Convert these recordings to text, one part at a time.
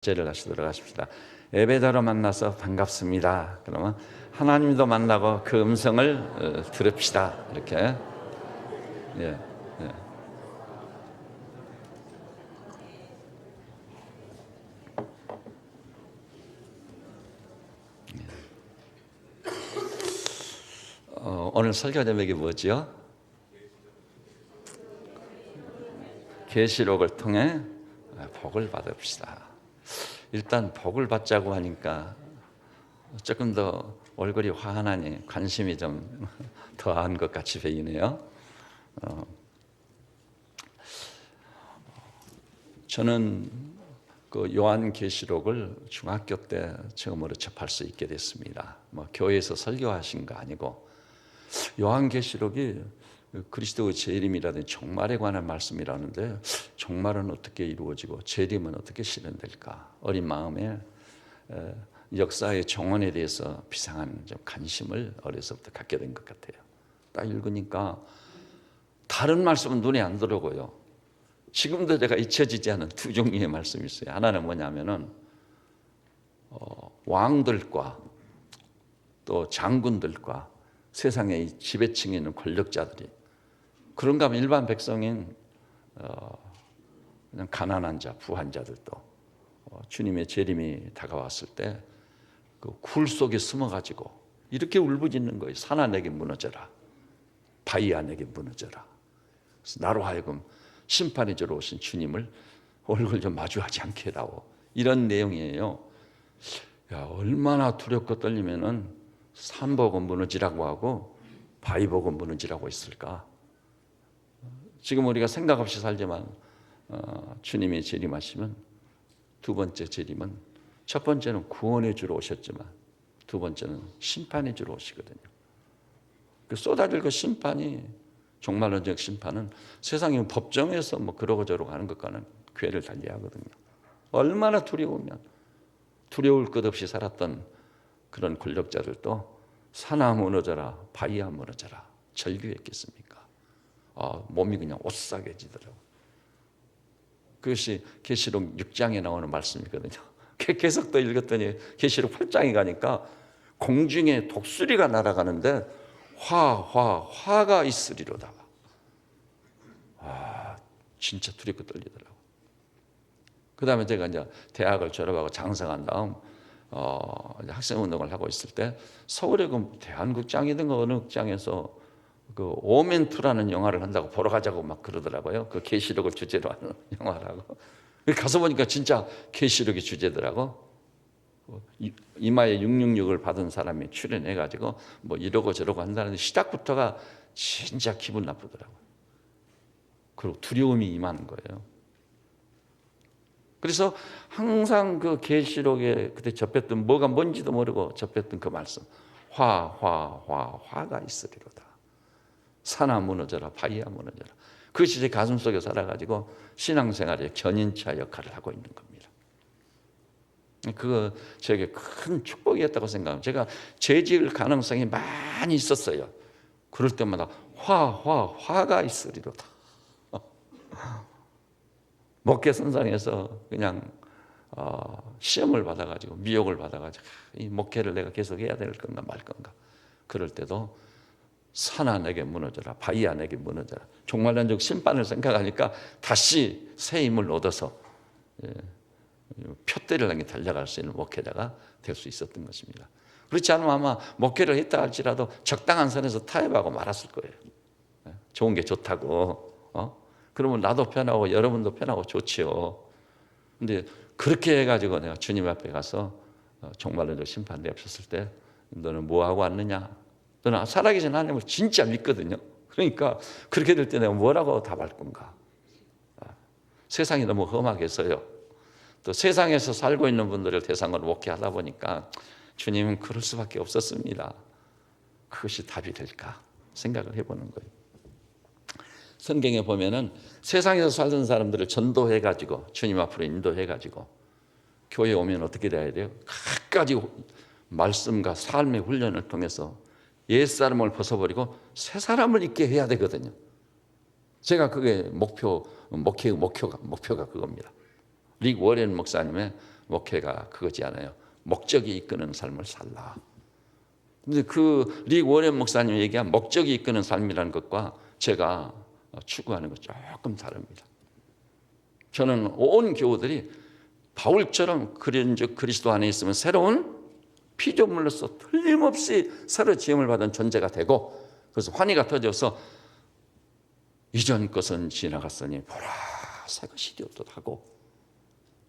접제를 하시도록 하십시다. 예배자로 만나서 반갑습니다. 그러면 하나님도 만나고 그 음성을 들읍시다. 이렇게. 예. 예. 오늘 설교 제목이 뭐죠? 계시록을 통해 복을 받읍시다. 일단 복을 받자고 하니까 조금 더 얼굴이 환하니 관심이 좀 더한 것 같이 보이네요. 저는 그 요한계시록을 중학교 때 처음으로 접할 수 있게 됐습니다. 교회에서 설교하신 거 아니고 요한계시록이 그리스도의 재림이라든지 종말에 관한 말씀이라는데 종말은 어떻게 이루어지고 재림은 어떻게 실현될까? 어린 마음에 역사의 정원에 대해서 비상한 좀 관심을 어려서부터 갖게 된 것 같아요. 딱 읽으니까 다른 말씀은 눈에 안 들어오고요. 지금도 제가 잊혀지지 않은 두 종류의 말씀이 있어요. 하나는 뭐냐면은 왕들과 또 장군들과 세상의 지배층에 있는 권력자들이 그런가 하면 일반 백성인 그냥 가난한 자, 부한 자들도 주님의 재림이 다가왔을 때 그 굴 속에 숨어가지고 이렇게 울부짖는 거예요. 산아 내게 무너져라, 바위야 내게 무너져라. 그래서 나로 하여금 심판이 주러 오신 주님을 얼굴 좀 마주하지 않게 해다오. 이런 내용이에요. 야, 얼마나 두렵고 떨리면은 산 보고 무너지라고 하고 바위 보고 무너지라고 했을까? 지금 우리가 생각 없이 살지만 주님이 재림하시면 두 번째 재림은 첫 번째는 구원해 주러 오셨지만 두 번째는 심판해 주러 오시거든요. 그 쏟아질 그 심판이 종말론적 심판은 세상의 법정에서 그러고 저러고 하는 것과는 궤를 달리하거든요. 얼마나 두려우면 두려울 것 없이 살았던 그런 권력자들도 산아 무너져라, 바위야 무너져라 절규했겠습니까? 몸이 그냥 오싹해지더라고요. 그것이 계시록 6장에 나오는 말씀이거든요. 계속 또 읽었더니 계시록 8장에 가니까 공중에 독수리가 날아가는데 화가 있으리로다. 진짜 두렵고 떨리더라고요. 그 다음에 제가 이제 대학을 졸업하고 장성한 다음 학생운동을 하고 있을 때 서울의 그 대한극장이든 어느 극장에서 그 오멘투라는 영화를 한다고 보러 가자고 막 그러더라고요. 그 계시록을 주제로 하는 영화라고. 가서 보니까 진짜 계시록이 주제더라고. 이마에 666을 받은 사람이 출연해가지고 이러고 저러고 한다는데 시작부터가 진짜 기분 나쁘더라고요. 그리고 두려움이 임하는 거예요. 그래서 항상 그 계시록에 그때 접했던 뭐가 뭔지도 모르고 접했던 그 말씀 화가 있으리로다. 산아 무너져라, 바위야 무너져라. 그것이 제 가슴 속에 살아가지고 신앙생활의 견인차 역할을 하고 있는 겁니다. 그거 저에게 큰 축복이었다고 생각합니다. 제가 죄 지을 가능성이 많이 있었어요. 그럴 때마다 화가 있으리로다. 목회 선상에서 그냥 시험을 받아가지고 미혹을 받아가지고 이 목회를 내가 계속 해야 될 건가 말 건가. 그럴 때도 산아 내게 무너져라, 바위야 내게 무너져라. 종말론적 심판을 생각하니까 다시 새 힘을 얻어서 표대를 향해 달려갈 수 있는 목회자가 될 수 있었던 것입니다. 그렇지 않으면 아마 목회를 했다 할지라도 적당한 선에서 타협하고 말았을 거예요. 좋은 게 좋다고. 그러면 나도 편하고 여러분도 편하고 좋지요. 근데 그렇게 해가지고 내가 주님 앞에 가서 종말론적 심판대 없었을 때 너는 뭐하고 왔느냐? 너는 살아계신 하나님을 진짜 믿거든요. 그러니까 그렇게 될 때 내가 뭐라고 답할 건가? 세상이 너무 험하게서요. 또 세상에서 살고 있는 분들을 대상으로 목회하다 보니까 주님은 그럴 수밖에 없었습니다. 그것이 답이 될까 생각을 해보는 거예요. 성경에 보면은 세상에서 살던 사람들을 전도해가지고 주님 앞으로 인도해가지고 교회에 오면 어떻게 돼야 돼요? 각가지 말씀과 삶의 훈련을 통해서 옛사람을 벗어버리고 새 사람을 있게 해야 되거든요. 제가 그게 목표가 그겁니다. 릭 워렌 목사님의 목회가 그거지 않아요. 목적이 이끄는 삶을 살라. 근데 그 릭 워렌 목사님이 얘기한 목적이 이끄는 삶이라는 것과 제가 추구하는 것 조금 다릅니다. 저는 온 교우들이 바울처럼 그런즉 그리스도 안에 있으면 새로운 피조물로서 틀림없이 새로 지음을 받은 존재가 되고, 그래서 환희가 터져서 이전 것은 지나갔으니 보라 새 것이 되었도다 하고,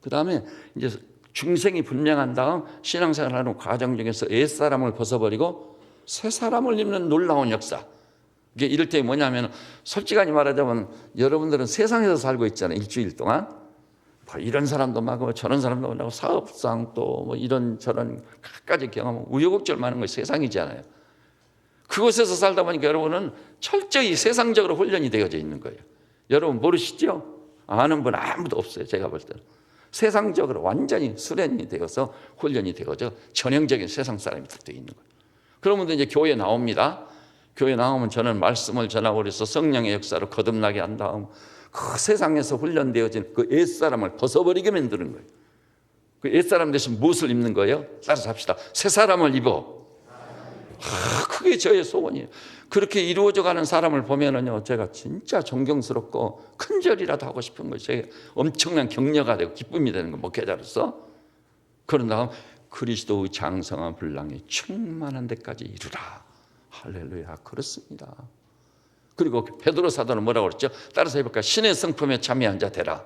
그 다음에 이제 중생이 분명한 다음 신앙생활하는 과정 중에서 옛사람을 벗어버리고 새 사람을 입는 놀라운 역사. 이게 이럴 때 뭐냐면, 솔직하게 말하자면 여러분들은 세상에서 살고 있잖아요. 일주일 동안 뭐 이런 사람도 만나고 저런 사람도 만나고 사업상 또 뭐 이런 저런 갖가지 경험, 우여곡절 많은 것이 세상이잖아요. 그곳에서 살다 보니까 여러분은 철저히 세상적으로 훈련이 되어져 있는 거예요. 여러분 모르시죠? 아는 분 아무도 없어요. 제가 볼 때는 세상적으로 완전히 수련이 되어서 훈련이 되어져 전형적인 세상 사람이 딱 되어 있는 거예요. 그러면 이제 교회에 나옵니다. 교회 나오면 저는 말씀을 전하고 그래서 성령의 역사로 거듭나게 한 다음 그 세상에서 훈련되어진 그 옛사람을 벗어버리게 만드는 거예요. 그 옛사람 대신 무엇을 입는 거예요? 따라서 합시다. 새 사람을 입어. 그게 저의 소원이에요. 그렇게 이루어져 가는 사람을 보면은요, 제가 진짜 존경스럽고 큰절이라도 하고 싶은 거예요. 제가 엄청난 격려가 되고 기쁨이 되는 거, 목회자로서. 그런 다음 그리스도의 장성한 분량이 충만한 데까지 이르라. 할렐루야. 그렇습니다. 그리고 베드로 사도는 뭐라고 그랬죠? 따라서 해볼까요? 신의 성품에 참여한 자 되라.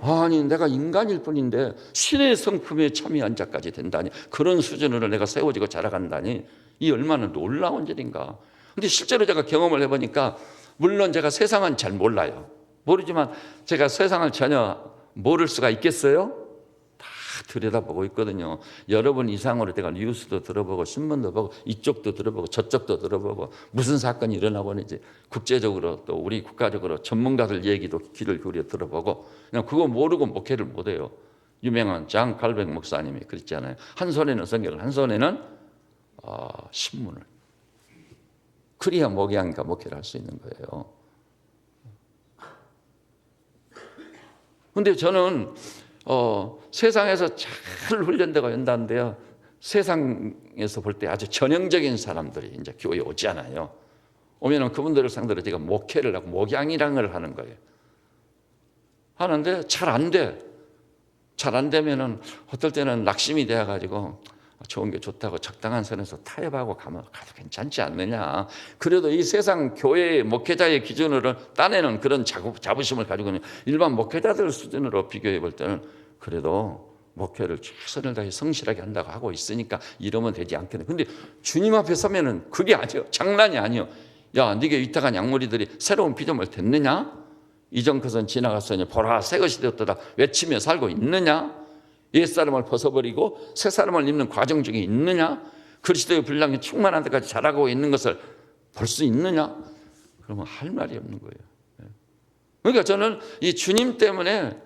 아니 내가 인간일 뿐인데 신의 성품에 참여한 자까지 된다니, 그런 수준으로 내가 세워지고 자라간다니, 이 얼마나 놀라운 일인가. 근데 실제로 제가 경험을 해보니까, 물론 제가 세상은 잘 몰라요. 모르지만 제가 세상을 전혀 모를 수가 있겠어요? 다 들여다보고 있거든요. 여러분 이상으로 제가 뉴스도 들어보고 신문도 보고 이쪽도 들어보고 저쪽도 들어보고 무슨 사건이 일어나고 있는지 국제적으로 또 우리 국가적으로 전문가들 얘기도 귀를 기울여 들어보고, 그냥 그거 모르고 목회를 못해요. 유명한 장 칼뱅 목사님이 그랬잖아요. 한 손에는 성경을, 한 손에는 신문을. 그래야 목양이가 목회를 할 수 있는 거예요. 그런데 저는 세상에서 잘 훈련되고 연다는데요, 세상에서 볼 때 아주 전형적인 사람들이 이제 교회에 오지 않아요. 오면은 그분들을 상대로 제가 목회를 하고 목양이라는 걸 하는 거예요. 하는데 잘 안 돼. 잘 안 되면은 어떨 때는 낙심이 되어가지고 좋은 게 좋다고 적당한 선에서 타협하고 가도 괜찮지 않느냐. 그래도 이 세상 교회의 목회자의 기준으로 따내는 그런 자부심을 가지고는 일반 목회자들 수준으로 비교해 볼 때는 그래도 목회를 최선을 다해 성실하게 한다고 하고 있으니까 이러면 되지 않겠네. 근데 주님 앞에 서면은 그게 아니에요. 장난이 아니에요. 야, 네게 위탁한 양무리들이 새로운 피조물 됐느냐? 이전 것은 지나갔으니 보라 새 것이 되었도다 외치며 살고 있느냐? 옛사람을 벗어버리고 새사람을 입는 과정 중에 있느냐? 그리스도의 분량이 충만한 데까지 자라고 있는 것을 볼 수 있느냐? 그러면 할 말이 없는 거예요. 그러니까 저는 이 주님 때문에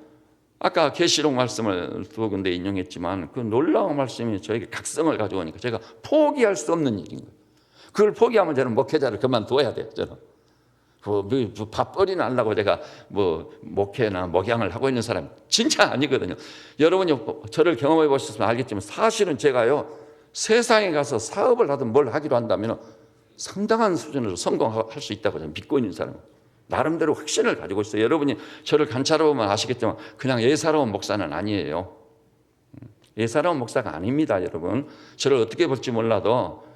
아까 계시록 말씀을 두 군데 인용했지만 그 놀라운 말씀이 저에게 각성을 가져오니까 제가 포기할 수 없는 일인 거예요. 그걸 포기하면 저는 목회자를 그만둬야 돼요. 저는 밥벌이는 하려고 제가 뭐 목회나 목양을 하고 있는 사람이 진짜 아니거든요. 여러분이 저를 경험해 보셨으면 알겠지만 사실은 제가요, 세상에 가서 사업을 하든 뭘 하기로 한다면 상당한 수준으로 성공할 수 있다고 저는 믿고 있는 사람이에요. 나름대로 확신을 가지고 있어요. 여러분이 저를 관찰해보면 아시겠지만 그냥 예사로운 목사는 아니에요. 예사로운 목사가 아닙니다. 여러분 저를 어떻게 볼지 몰라도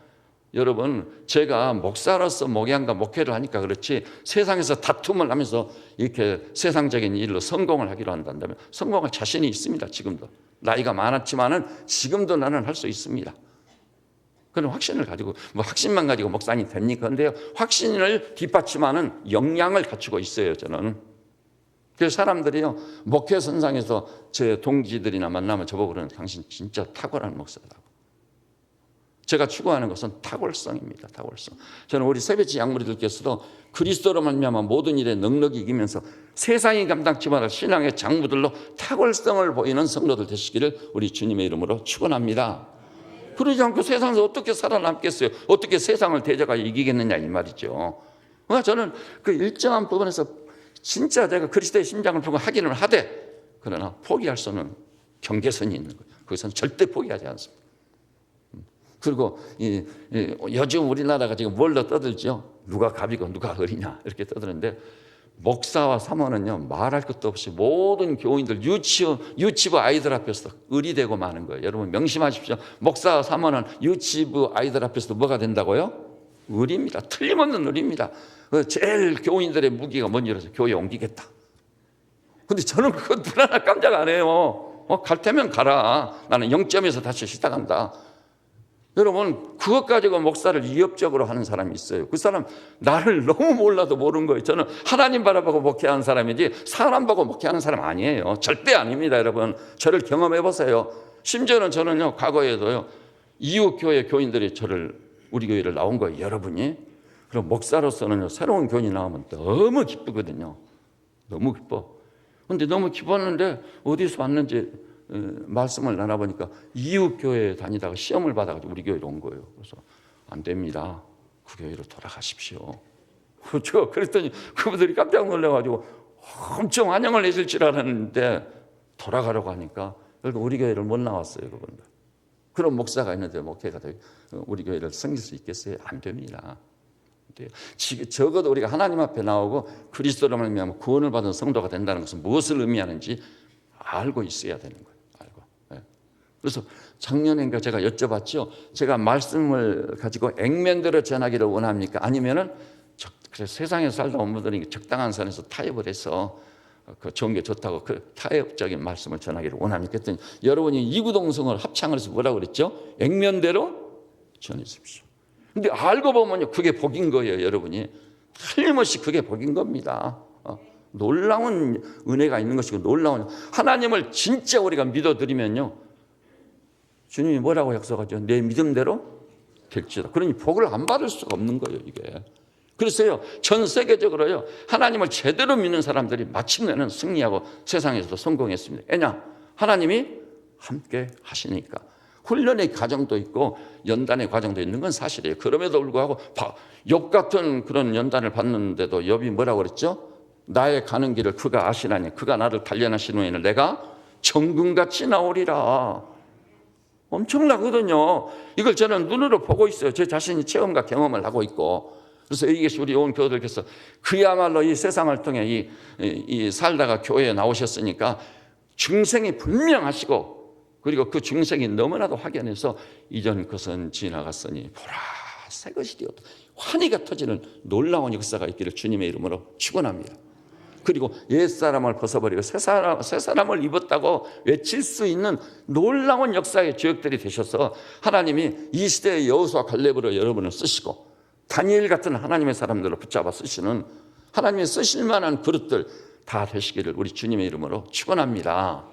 여러분 제가 목사로서 목양과 목회를 하니까 그렇지 세상에서 다툼을 하면서 이렇게 세상적인 일로 성공을 하기로 한다면 성공할 자신이 있습니다. 지금도 나이가 많았지만은 지금도 나는 할 수 있습니다. 그런 확신을 가지고 뭐 확신만 가지고 목사님 됩니까? 근데요 확신을 뒷받침하는 역량을 갖추고 있어요. 저는. 그래서 사람들이요 목회 선상에서 제 동지들이나 만나면 저보고 그러는 당신 진짜 탁월한 목사다. 제가 추구하는 것은 탁월성입니다. 탁월성. 저는 우리 세배지 양무리들께서도 그리스도로 말미암아 모든 일에 넉넉히 이기면서 세상이 감당치 못할 신앙의 장부들로 탁월성을 보이는 성도들 되시기를 우리 주님의 이름으로 축원합니다. 그러지 않고 세상에서 어떻게 살아남겠어요? 어떻게 세상을 대적하여 이기겠느냐 이 말이죠. 그러니까 저는 그 일정한 부분에서 진짜 제가 그리스도의 심장을 보고 하기는 하되 그러나 포기할 수는 경계선이 있는 거예요. 그것은 절대 포기하지 않습니다. 그리고 요즘 우리나라가 지금 뭘로 떠들죠? 누가 갑이고 누가 을이냐 이렇게 떠드는데, 목사와 사모는요 말할 것도 없이 모든 교인들 유치부 아이들 앞에서 을이 되고 마는 거예요. 여러분 명심하십시오. 목사와 사모는 유치부 아이들 앞에서도 뭐가 된다고요? 을입니다. 틀림없는 을입니다. 제일 교인들의 무기가 뭔지 알아서 교회 옮기겠다. 근데 저는 그건 불안하 깜짝 안 해요. 갈 테면 가라. 나는 0점에서 다시 시작한다. 여러분 그것 가지고 목사를 위협적으로 하는 사람이 있어요. 그 사람 나를 너무 몰라도 모르는 거예요. 저는 하나님 바라보고 목회하는 사람이지 사람 보고 목회하는 사람 아니에요. 절대 아닙니다. 여러분 저를 경험해 보세요. 심지어는 저는요 과거에도요 이웃 교회 교인들이 우리 교회를 나온 거예요. 여러분이. 그럼 목사로서는요 새로운 교인이 나오면 너무 기쁘거든요. 너무 기뻐. 근데 너무 기뻤는데 어디서 왔는지 말씀을 나눠보니까 이웃 교회에 다니다가 시험을 받아가지고 우리 교회로 온 거예요. 그래서 안 됩니다. 그 교회로 돌아가십시오. 그렇죠. 그랬더니 그분들이 깜짝 놀라가지고 엄청 환영을 해줄 줄 알았는데 돌아가려고 하니까 결국 우리 교회를 못 나왔어요. 그분들. 그런 목사가 있는데 목회가 우리 교회를 섬길 수 있겠어요? 안 됩니다. 적어도 우리가 하나님 앞에 나오고 그리스도로 말미암아 구원을 받은 성도가 된다는 것은 무엇을 의미하는지 알고 있어야 되는 거예요. 알고. 네. 그래서 작년인가 제가 여쭤봤죠. 제가 말씀을 가지고 액면대로 전하기를 원합니까? 아니면은 그래서 세상에 살다 온 분들이 적당한 선에서 타협을 해서 그 좋은 게 좋다고 그 타협적인 말씀을 전하기를 원합니까? 그랬더니 여러분이 이구동성을 합창을 해서 뭐라고 그랬죠? 액면대로 전해주십시오. 근데 알고 보면요 그게 복인 거예요. 여러분이 틀림없이 그게 복인 겁니다. 놀라운 은혜가 있는 것이고 놀라운 하나님을 진짜 우리가 믿어드리면요 주님이 뭐라고 약속하죠? 내 믿음대로 될지다. 그러니 복을 안 받을 수가 없는 거예요. 이게. 그래서요 전 세계적으로요 하나님을 제대로 믿는 사람들이 마침내는 승리하고 세상에서도 성공했습니다. 왜냐? 하나님이 함께 하시니까. 훈련의 과정도 있고 연단의 과정도 있는 건 사실이에요. 그럼에도 불구하고 욥 같은 그런 연단을 받는데도 욥이 뭐라고 그랬죠? 나의 가는 길을 그가 아시나니 그가 나를 단련하신 후에는 내가 정금같이 나오리라. 엄청나거든요. 이걸 저는 눈으로 보고 있어요. 제 자신이 체험과 경험을 하고 있고. 그래서 이것이 우리 온 교우들께서 그야말로 이 세상을 통해 이 살다가 교회에 나오셨으니까 중생이 분명하시고, 그리고 그 중생이 너무나도 확연해서 이전 것은 지나갔으니 보라 새 것이 되었다. 환희가 터지는 놀라운 역사가 있기를 주님의 이름으로 축원합니다. 그리고 옛사람을 벗어버리고 새 사람을 입었다고 외칠 수 있는 놀라운 역사의 주역들이 되셔서 하나님이 이 시대의 여호수아 갈렙으로 여러분을 쓰시고 다니엘 같은 하나님의 사람들을 붙잡아 쓰시는 하나님이 쓰실 만한 그릇들 다 되시기를 우리 주님의 이름으로 축원합니다.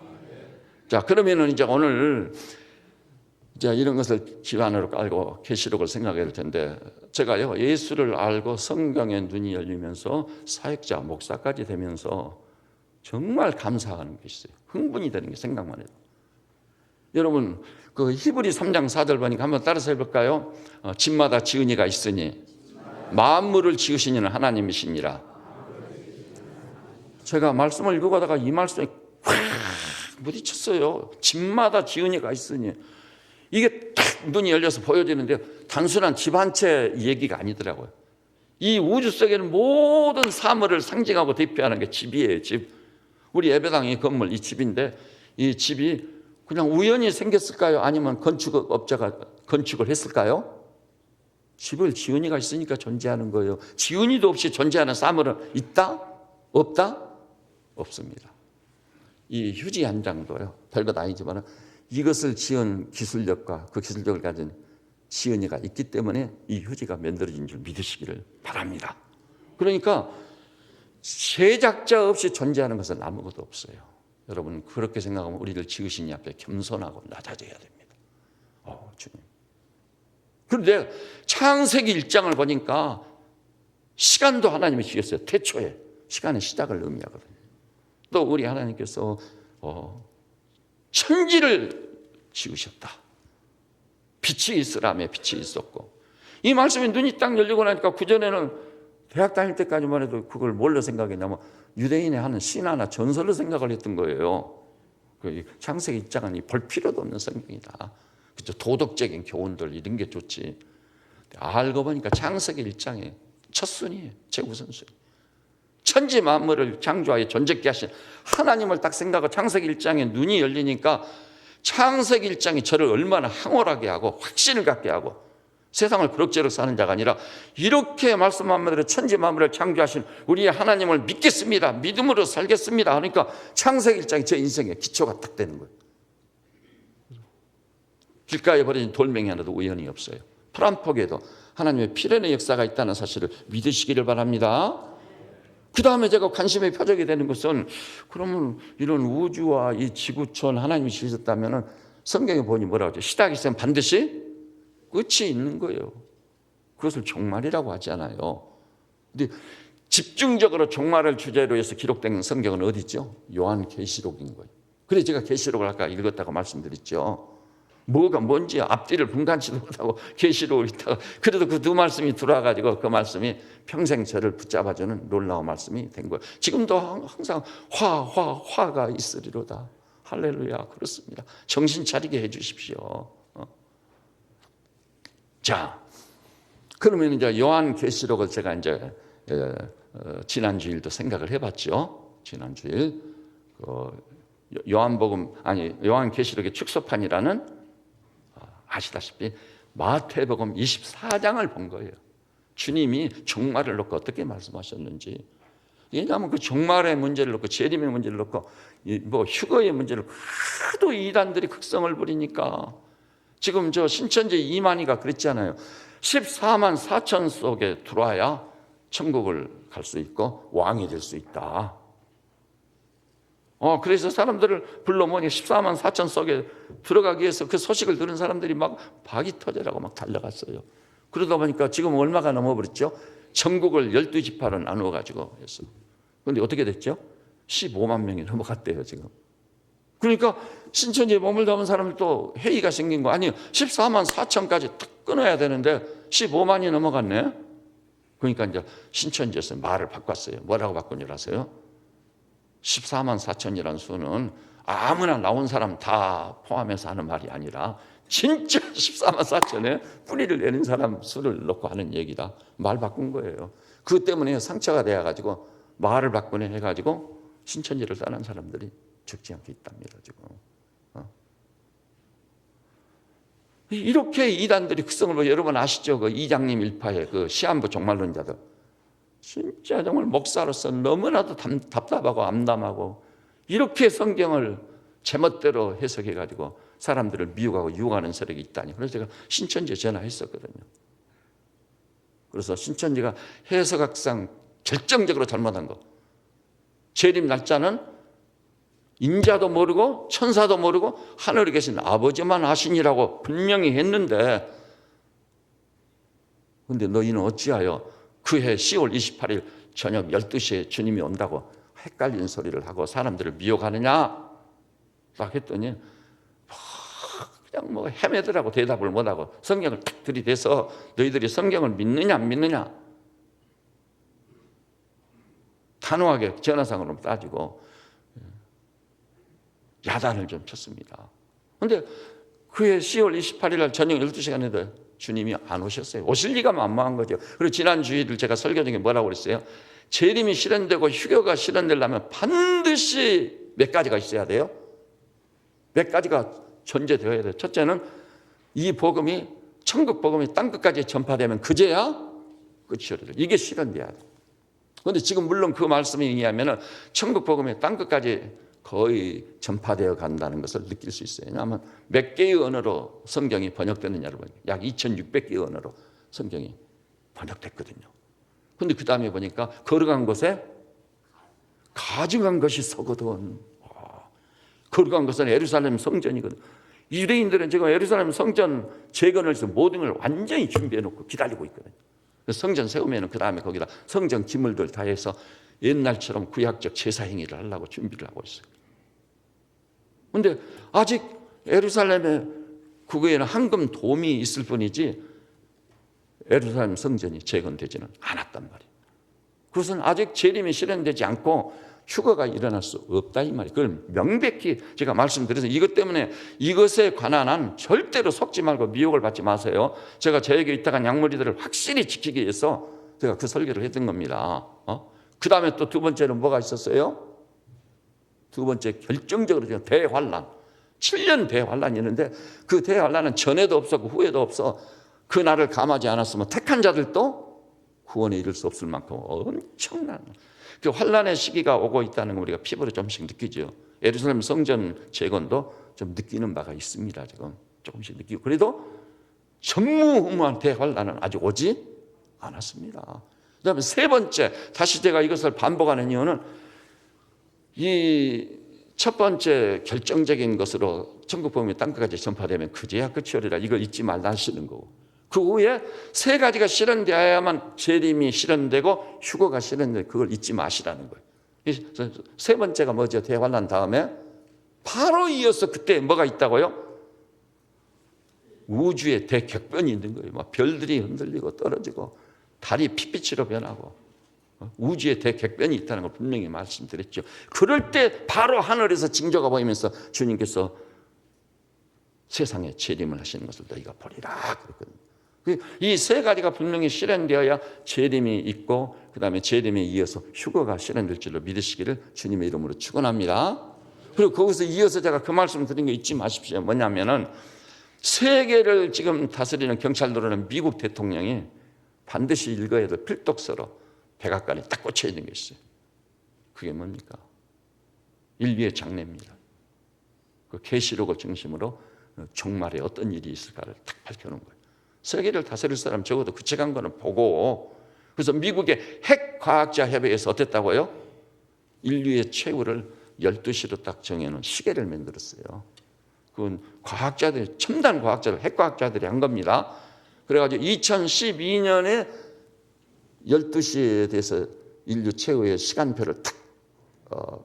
자, 그러면은 이제 오늘 이제 이런 것을 기반으로 깔고 계시록을 생각해야 될 텐데, 제가요 예수를 알고 성경의 눈이 열리면서 사역자 목사까지 되면서 정말 감사하는 게 있어요. 흥분이 되는 게 생각만 해도. 여러분 그 히브리 3장 4절 보니까 한번 따라서 해볼까요? 집마다 지은이가 있으니 만물을 지으신 이는 하나님이시니라. 제가 말씀을 읽어가다가 이 말씀에 부딪혔어요. 집마다 지은이가 있으니. 이게 딱 눈이 열려서 보여지는데 단순한 집 한 채 얘기가 아니더라고요. 이 우주 속에는 모든 사물을 상징하고 대표하는 게 집이에요. 집. 우리 예배당의 건물 이 집인데 이 집이 그냥 우연히 생겼을까요? 아니면 건축업자가 건축을 했을까요? 집을 지은이가 있으니까 존재하는 거예요. 지은이도 없이 존재하는 사물은 있다? 없다? 없습니다. 이 휴지 한 장도요 별것 아니지만 이것을 지은 기술력과 그 기술력을 가진 지은이가 있기 때문에 이 휴지가 만들어진 줄 믿으시기를 바랍니다. 그러니까 제작자 없이 존재하는 것은 아무것도 없어요. 여러분 그렇게 생각하면 우리를 지으신 이 앞에 겸손하고 낮아져야 됩니다. 주님. 그런데 창세기 1장을 보니까 시간도 하나님이 지었어요. 태초에 시간의 시작을 의미하거든요. 또 우리 하나님께서 천지를 지으셨다. 빛이 있으라며 빛이 있었고, 이 말씀에 눈이 딱 열리고 나니까 그전에는 대학 다닐 때까지만 해도 그걸 뭘로 생각했냐면 유대인의 하는 신화나 전설로 생각을 했던 거예요. 그 창세기 1장은 볼 필요도 없는 성경이다. 그죠? 도덕적인 교훈들 이런 게 좋지. 알고 보니까 창세기 1장의 첫 순위예요. 최우선순위. 천지 만물을 창조하여 존재케 하신 하나님을 딱 생각하고 창세기 1장에 눈이 열리니까 창세기 1장이 저를 얼마나 황홀하게 하고 확신을 갖게 하고 세상을 그럭저럭 사는 자가 아니라 이렇게 말씀한 대로 천지 만물을 창조하신 우리의 하나님을 믿겠습니다. 믿음으로 살겠습니다. 그러니까 창세기 1장이 제 인생의 기초가 딱 되는 거예요. 길가에 버려진 돌멩이 하나도 우연히 없어요. 프란폭에도 하나님의 필연의 역사가 있다는 사실을 믿으시기를 바랍니다. 그 다음에 제가 관심의 표적이 되는 것은 그러면 이런 우주와 이 지구촌 하나님이 지으셨다면 성경에 보니 뭐라고 하죠? 시작이 있으면 반드시 끝이 있는 거예요. 그것을 종말이라고 하지 않아요. 근데 집중적으로 종말을 주제로 해서 기록된 성경은 어디죠? 요한계시록인 거예요. 그래서 제가 계시록을 아까 읽었다고 말씀드렸죠. 뭐가 뭔지 앞뒤를 분간치도 못하고 계시록을 읽다가 그래도 그 두 말씀이 들어와가지고 그 말씀이 평생 저를 붙잡아주는 놀라운 말씀이 된 거예요. 지금도 항상 화가 있으리로다. 할렐루야. 그렇습니다. 정신 차리게 해 주십시오. 자, 그러면 이제 요한계시록을 제가 이제 지난 주일도 생각을 해봤죠. 지난 주일 요한계시록의 축소판이라는 아시다시피 마태복음 24장을 본 거예요. 주님이 종말을 놓고 어떻게 말씀하셨는지. 왜냐하면 그 종말의 문제를 놓고 재림의 문제를 놓고 뭐 휴거의 문제를 하도 이단들이 극성을 부리니까 지금 저 신천지 이만희가 그랬잖아요. 14만 4천 속에 들어와야 천국을 갈 수 있고 왕이 될 수 있다. 그래서 사람들을 불러 모니 14만 4천 속에 들어가기 위해서 그 소식을 들은 사람들이 막 박이 터져라고 막 달려갔어요. 그러다 보니까 지금 얼마가 넘어버렸죠? 전국을 12지파로 나누어가지고 했어. 그런데 어떻게 됐죠? 15만 명이 넘어갔대요, 지금. 그러니까 신천지에 머물다 온 사람들도 회의가 생긴 거 아니에요. 14만 4천까지 딱 끊어야 되는데 15만이 넘어갔네. 그러니까 이제 신천지에서 말을 바꿨어요. 뭐라고 바꾼 줄 아세요? 14만 4천이라는 수는 아무나 나온 사람 다 포함해서 하는 말이 아니라 진짜 14만 4천에 뿌리를 내린 사람 수를 놓고 하는 얘기다. 말 바꾼 거예요. 그것 때문에 상처가 돼가지고 말을 바꾸네 해가지고 신천지를 떠난 사람들이 적지 않게 있답니다. 지금. 이렇게 이단들이 극성을 보여. 여러분 아시죠? 그 이장님 일파의 그 시한부 종말론자들. 진짜 정말 목사로서 너무나도 답답하고 암담하고 이렇게 성경을 제멋대로 해석해가지고 사람들을 미혹하고 유혹하는 세력이 있다니. 그래서 제가 신천지에 전화했었거든요. 그래서 신천지가 해석학상 결정적으로 잘못한 거. 재림 날짜는 인자도 모르고 천사도 모르고 하늘에 계신 아버지만 아시니라고 분명히 했는데 근데 너희는 어찌하여 그해 10월 28일 저녁 12시에 주님이 온다고 헷갈리는 소리를 하고 사람들을 미혹하느냐? 딱 했더니 그냥 뭐 헤매더라고. 대답을 못하고 성경을 딱 들이대서 너희들이 성경을 믿느냐 안 믿느냐 단호하게 전화상으로 따지고 야단을 좀 쳤습니다. 그런데 그해 10월 28일 날 저녁 12시간에도 주님이 안 오셨어요. 오실 리가 만무한 거죠. 그리고 지난 주일 제가 설교 중에 뭐라고 그랬어요? 재림이 실현되고 휴교가 실현되려면 반드시 몇 가지가 있어야 돼요. 몇 가지가 전제되어야 돼요. 첫째는 이 복음이 천국 복음이 땅끝까지 전파되면 그제야 끝이 돼요. 이게 실현돼야 돼요. 그런데 지금 물론 그 말씀에 의하면 천국 복음이 땅끝까지 거의 전파되어 간다는 것을 느낄 수 있어요. 왜냐하면 몇 개의 언어로 성경이 번역되느냐 여러분. 약 2,600개의 언어로 성경이 번역됐거든요. 그런데 그 다음에 보니까 걸어간 곳에 가증한 것이 서거든. 걸어간 것은 예루살렘 성전이거든. 유대인들은 지금 예루살렘 성전 재건을 해서 모든 걸 완전히 준비해 놓고 기다리고 있거든요. 성전 세우면 그 다음에 거기다 성전 기물들 다 해서 옛날처럼 구약적 제사 행위를 하려고 준비를 하고 있어요. 그런데 아직 예루살렘에 그거에는 황금 돔이 있을 뿐이지 예루살렘 성전이 재건되지는 않았단 말이에요. 그것은 아직 재림이 실현되지 않고 휴거가 일어날 수 없다 이 말이에요. 그걸 명백히 제가 말씀드려서 이것 때문에 이것에 관한 한 절대로 속지 말고 미혹을 받지 마세요. 제가 저에게 있다간 약물이들을 확실히 지키기 위해서 제가 그 설교를 했던 겁니다. 그 다음에 또 두 번째는 뭐가 있었어요? 두 번째 결정적으로 대환란. 7년 대환란이 있는데 그 대환란은 전에도 없었고 후에도 없어. 그 날을 감하지 않았으면 택한 자들도 구원에 이를 수 없을 만큼 엄청난 그 환란의 시기가 오고 있다는 걸 우리가 피부로 좀씩 느끼죠. 예루살렘 성전 재건도 좀 느끼는 바가 있습니다. 지금 조금씩 느끼고 그래도 전무후무한 대환란은 아직 오지 않았습니다. 그다음에 세 번째, 다시 제가 이것을 반복하는 이유는 이 첫 번째 결정적인 것으로 천국 복음이 땅끝까지 전파되면 그제야 끝이오리라 이걸 잊지 말라 하시는 거고, 그 후에 세 가지가 실현되어야만 재림이 실현되고 휴거가 실현되고 그걸 잊지 마시라는 거예요. 세 번째가 뭐죠? 대환란 다음에 바로 이어서 그때 뭐가 있다고요? 우주에 대격변이 있는 거예요. 막 별들이 흔들리고 떨어지고 달이 핏빛으로 변하고 우주에 대격변이 있다는 걸 분명히 말씀드렸죠. 그럴 때 바로 하늘에서 징조가 보이면서 주님께서 세상에 재림을 하시는 것을 너희가 보리라 그랬거든요. 이 세 가지가 분명히 실현되어야 재림이 있고 그 다음에 재림에 이어서 휴거가 실현될 줄로 믿으시기를 주님의 이름으로 축원합니다. 그리고 거기서 이어서 제가 그 말씀 드린 거 잊지 마십시오. 뭐냐면은 세계를 지금 다스리는 경찰들은 미국 대통령이 반드시 읽어야 될 필독서로 백악관에 딱 꽂혀 있는 게 있어요. 그게 뭡니까? 인류의 장래입니다. 그 계시록을 중심으로 종말에 어떤 일이 있을까를 딱 밝혀놓은 거예요. 세계를 다스릴 사람 적어도 그 책 한 거는 보고, 그래서 미국의 핵과학자 협회에서 어땠다고요? 인류의 최후를 12시로 딱 정해놓은 시계를 만들었어요. 그건 과학자들이, 첨단 과학자들, 핵과학자들이 한 겁니다. 그래가지고 2012년에 12시에 대해서 인류 최후의 시간표를 딱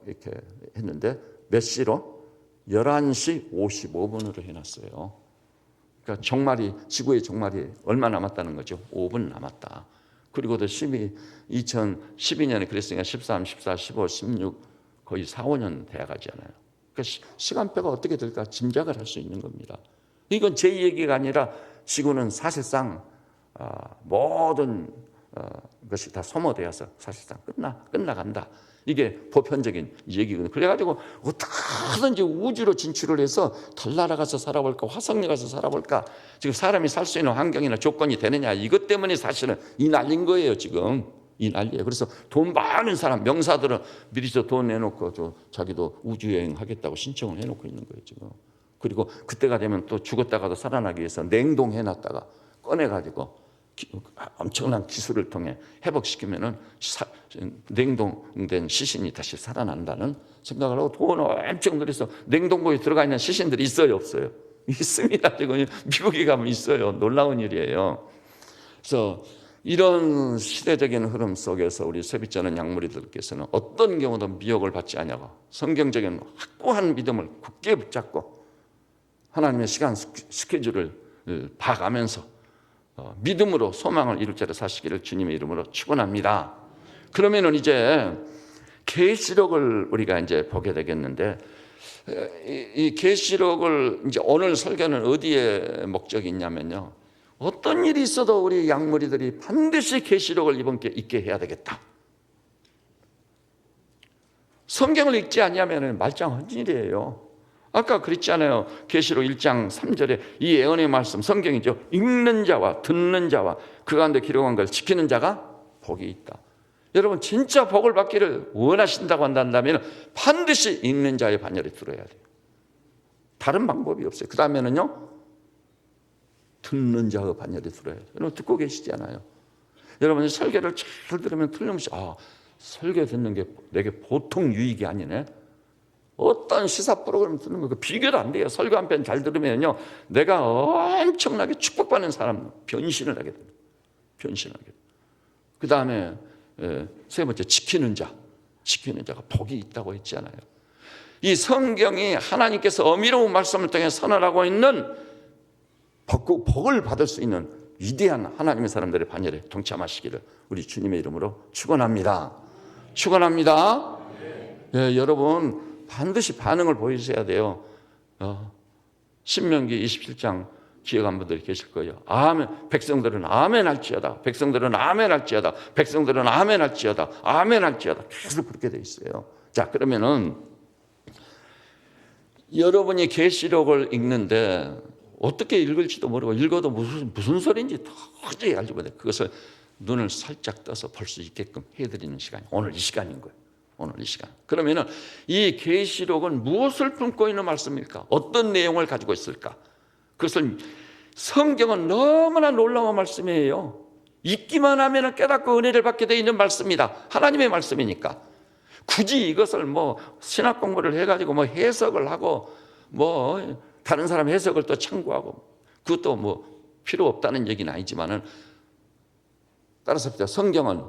이렇게 했는데 몇 시로? 11시 55분으로 해놨어요. 그러니까 종말이, 지구의 종말이 얼마 남았다는 거죠? 5분 남았다. 그리고도 2012년에 그랬으니까 13, 14, 15, 16 거의 4, 5년 돼가잖아요. 그러니까 시간표가 어떻게 될까 짐작을 할 수 있는 겁니다. 이건 제 얘기가 아니라 지구는 사실상 모든 것이 다 소모되어서 사실상 끝나간다. 이게 보편적인 얘기거든요. 그래가지고 어떻게든지 우주로 진출을 해서 달 날아가서 살아볼까, 화성에 가서 살아볼까, 지금 사람이 살 수 있는 환경이나 조건이 되느냐, 이것 때문에 사실은 이 난리인 거예요. 지금 이 난리예요. 그래서 돈 많은 사람, 명사들은 미리서 돈 내놓고 자기도 우주여행 하겠다고 신청을 해놓고 있는 거예요. 지금. 그리고 그때가 되면 또 죽었다가도 살아나기 위해서 냉동해놨다가 꺼내가지고 엄청난 기술을 통해 회복시키면은 냉동된 시신이 다시 살아난다는 생각을 하고 돈을 엄청 들여서 냉동고에 들어가 있는 시신들이 있어요, 없어요? 있습니다. 지금 미국에 가면 있어요. 놀라운 일이에요. 그래서 이런 시대적인 흐름 속에서 우리 세빛자는 약물이들께서는 어떤 경우도 미혹을 받지 않냐고 성경적인 확고한 믿음을 굳게 붙잡고 하나님의 시간 스케줄을 봐가면서 믿음으로 소망을 이룰 자로 사시기를 주님의 이름으로 축원합니다. 그러면은 이제 계시록을 우리가 이제 보게 되겠는데, 이 계시록을 이제 오늘 설교는 어디에 목적이 있냐면요, 어떤 일이 있어도 우리 약물이들이 반드시 계시록을 이번 게 읽게 해야 되겠다. 성경을 읽지 않냐면 말짱헌일이에요. 아까 그랬잖아요. 계시록 1장 3절에 이 예언의 말씀, 성경이죠. 읽는 자와 듣는 자와 그 가운데 기록한 걸 지키는 자가 복이 있다. 여러분 진짜 복을 받기를 원하신다고 한다면 반드시 읽는 자의 반열에 들어야 돼요. 다른 방법이 없어요. 그 다음에는요, 듣는 자의 반열에 들어야 돼요. 여러분 듣고 계시잖아요. 여러분 설교를 잘 들으면 틀림없이 설교 듣는 게 내게 보통 유익이 아니네. 어떤 시사 프로그램 듣는 거 비교도 안 돼요. 설교 한 편 잘 들으면요, 내가 엄청나게 축복받는 사람 변신을 하게 됩니다. 변신을 하게 됩니다. 그 다음에 세 번째, 지키는 자가 복이 있다고 했잖아요. 이 성경이 하나님께서 어미로운 말씀을 통해 선언하고 있는 복을 받을 수 있는 위대한 하나님의 사람들의 반열에 동참하시기를 우리 주님의 이름으로 축원합니다. 축원합니다. 예, 여러분 반드시 반응을 보이셔야 돼요. 신명기 27장 기억한 분들이 계실 거예요. 아멘. 백성들은 아멘 할지어다. 백성들은 아멘 할지어다. 백성들은 아멘 할지어다. 아멘 할지어다. 계속 그렇게 돼 있어요. 자, 그러면은 여러분이 계시록을 읽는데 어떻게 읽을지도 모르고 읽어도 무슨 소리인지 도저히 알지 못해. 그것을 눈을 살짝 떠서 볼 수 있게끔 해드리는 시간이 오늘 이 시간인 거예요. 오늘 이 시간. 그러면은 이 계시록은 무엇을 품고 있는 말씀일까? 어떤 내용을 가지고 있을까? 그것을 성경은 너무나 놀라운 말씀이에요. 읽기만 하면 깨닫고 은혜를 받게 되어 있는 말씀이다. 하나님의 말씀이니까. 굳이 이것을 뭐 신학 공부를 해가지고 뭐 해석을 하고 뭐 다른 사람 해석을 또 참고하고 그것도 뭐 필요 없다는 얘기는 아니지만은 따라서 성경은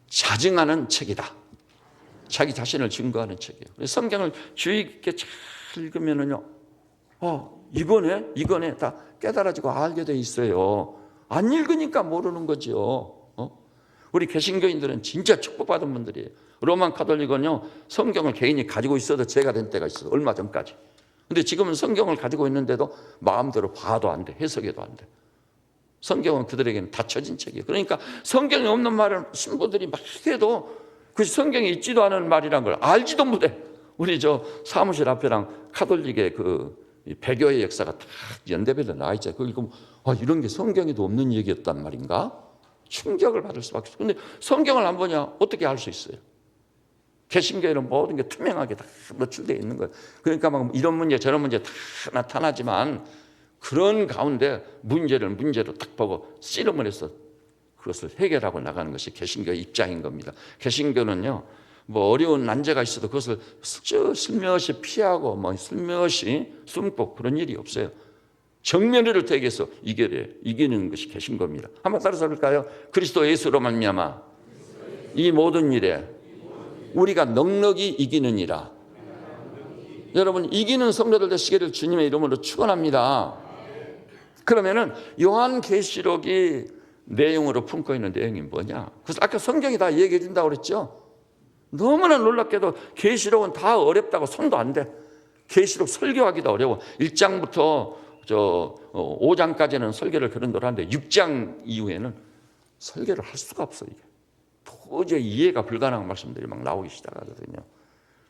자증하는 책이다. 자기 자신을 증거하는 책이에요. 성경을 주의 깊게 잘 읽으면은요, 이거네 다 깨달아지고 알게 돼 있어요. 안 읽으니까 모르는 거죠. 우리 개신교인들은 진짜 축복받은 분들이에요. 로만 가톨릭은요, 성경을 개인이 가지고 있어도 죄가 된 때가 있어요. 얼마 전까지. 근데 지금은 성경을 가지고 있는데도 마음대로 봐도 안 돼. 해석해도 안 돼. 성경은 그들에게는 닫혀진 책이에요. 그러니까 성경이 없는 말을 신부들이 막 해도 그 성경이 있지도 않은 말이란 걸 알지도 못해. 우리 저 사무실 앞에랑 카톨릭의 그 배교의 역사가 다 연대별로 나와 있잖아요. 그거 읽으면 이런 게 성경에도 없는 얘기였단 말인가? 충격을 받을 수밖에 없어요. 근데 성경을 안 보냐 어떻게 알 수 있어요? 개신교에는 모든 게 투명하게 다 노출되어 있는 거예요. 그러니까 막 이런 문제 저런 문제 다 나타나지만 그런 가운데 문제로 딱 보고 씨름을 해서 그것을 해결하고 나가는 것이 개신교의 입장인 겁니다. 개신교는요, 뭐 어려운 난제가 있어도 그것을 슬며시 피하고 뭐 슬며시 숨고 그런 일이 없어요. 정면으로 대기해서 이기는 것이 개신교입니다. 한번 따라서 볼까요? 그리스도 예수로 말미암아 이 모든 일에 우리가 넉넉히 이기느니라. 여러분, 이기는 성도들 되시기를 주님의 이름으로 축원합니다. 그러면은 요한계시록이 내용으로 품고 있는 내용이 뭐냐? 그래서 아까 성경이 다 얘기해 준다고 그랬죠? 너무나 놀랍게도 계시록은 다 어렵다고 손도 안 대. 계시록 설교하기도 어려워. 1장부터 5장까지는 설교를 그런대로 하는데 6장 이후에는 설교를 할 수가 없어요. 이게. 도저히 이해가 불가능한 말씀들이 막 나오기 시작하거든요.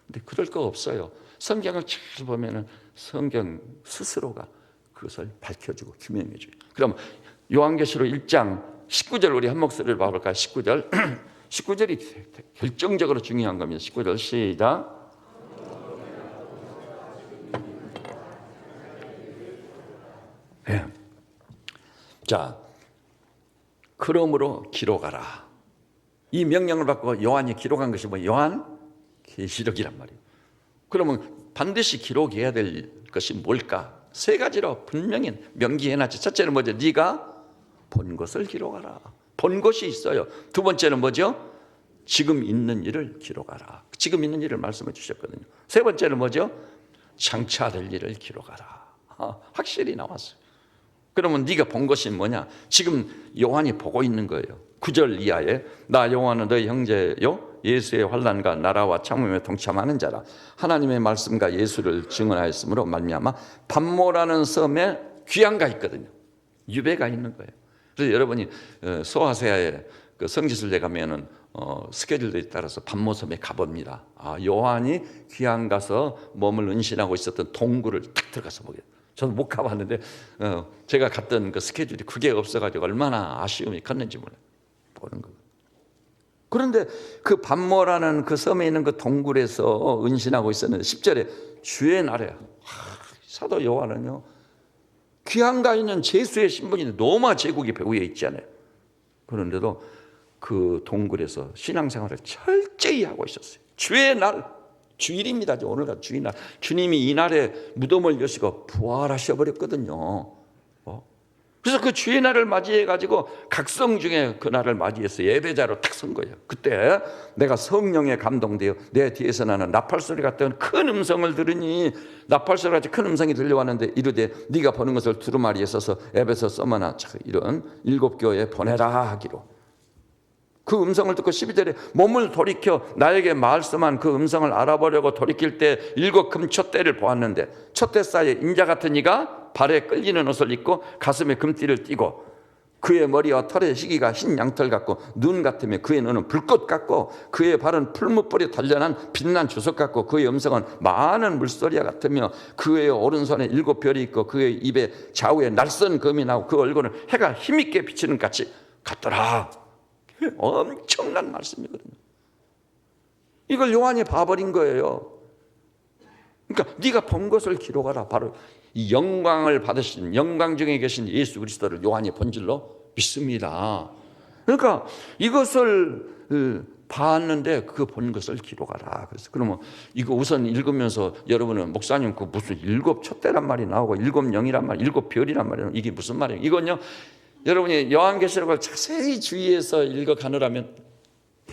근데 그럴 거 없어요. 성경을 잘 보면은 성경 스스로가 그것을 밝혀주고 규명해줘요. 그럼 요한계시록 1장 19절 우리 한 목소리를 봐볼까요? 19절. 19절이 결정적으로 중요한 겁니다. 19절 시작. 네. 자, 그러므로 기록하라. 이 명령을 받고 요한이 기록한 것이 뭐 요한계시록이란 말이에요. 그러면 반드시 기록해야 될 것이 뭘까? 세 가지로 분명히 명기해놨죠. 첫째는 뭐죠? 네가 본 것을 기록하라. 본 것이 있어요. 두 번째는 뭐죠? 지금 있는 일을 기록하라. 지금 있는 일을 말씀해 주셨거든요. 세 번째는 뭐죠? 장차 될 일을 기록하라. 확실히 나왔어요. 그러면 네가 본 것이 뭐냐? 지금 요한이 보고 있는 거예요. 9절 이하에 나 요한은 너희 형제요 예수의 환난과 나라와 참음에 동참하는 자라. 하나님의 말씀과 예수를 증언하였으므로 말미암아 반모라는 섬에 귀양가 있거든요. 유배가 있는 거예요. 그래서 여러분이 소아세아에 그 성지순례 가면은 스케줄에 따라서 반모섬에 가봅니다. 요한이 귀양 가서 몸을 은신하고 있었던 동굴을 딱 들어가서 보게. 저는 못 가봤는데 제가 갔던 그 스케줄이 그게 없어가지고 얼마나 아쉬움이 컸는지 몰라요. 보는 거. 그런데 그 반모라는 그 섬에 있는 그 동굴에서 은신하고 있었는데 10절에 주의 날에 사도 요한은요 귀양가 있는 제수의 신분인데 로마 제국이 배후에 있잖아요. 그런데도 그 동굴에서 신앙생활을 철저히 하고 있었어요. 주의 날, 주일입니다. 오늘가 주일날. 주님이 이날에 무덤을 여시고 부활하셔버렸거든요. 그래서 그 주의 날을 맞이해가지고 각성 중에 그 날을 맞이해서 예배자로 딱 선 거예요. 그때 내가 성령에 감동되어 내 뒤에서 나는 나팔소리 같은 큰 음성을 들으니 나팔소리 같이 큰 음성이 들려왔는데 이르되 네가 보는 것을 두루마리에 써서 에베소 서머나 이런 7 교회에 보내라 하기로. 그 음성을 듣고 12절에 몸을 돌이켜 나에게 말씀한 그 음성을 알아보려고 돌이킬 때 7 금촛대를 보았는데 촛대 사이에 인자 같은 이가 발에 끌리는 옷을 입고 가슴에 금띠를 띠고 그의 머리와 털의 희기가 흰 양털 같고 눈 같으며 그의 눈은 불꽃 같고 그의 발은 풀무불이 단련한 빛난 주석 같고 그의 음성은 많은 물소리와 같으며 그의 오른손에 7 별이 있고 그의 입에 좌우에 날선 검이 나오고 그 얼굴은 해가 힘있게 비치는 같이 같더라. 엄청난 말씀이거든요. 이걸 요한이 봐버린 거예요. 그러니까 네가 본 것을 기록하라. 바로 이 영광을 받으신 영광 중에 계신 예수 그리스도를 요한이 본 줄로 믿습니다. 그러니까 이것을 봤는데 그 본 것을 기록하라. 그래서 그러면 이거 우선 읽으면서 여러분은 목사님 그 무슨 7 촛대란 말이 나오고 7 영이란 말, 7 별이란 말이에요. 이게 무슨 말이에요? 이건요, 여러분이 요한계시록을 자세히 주의해서 읽어가느라면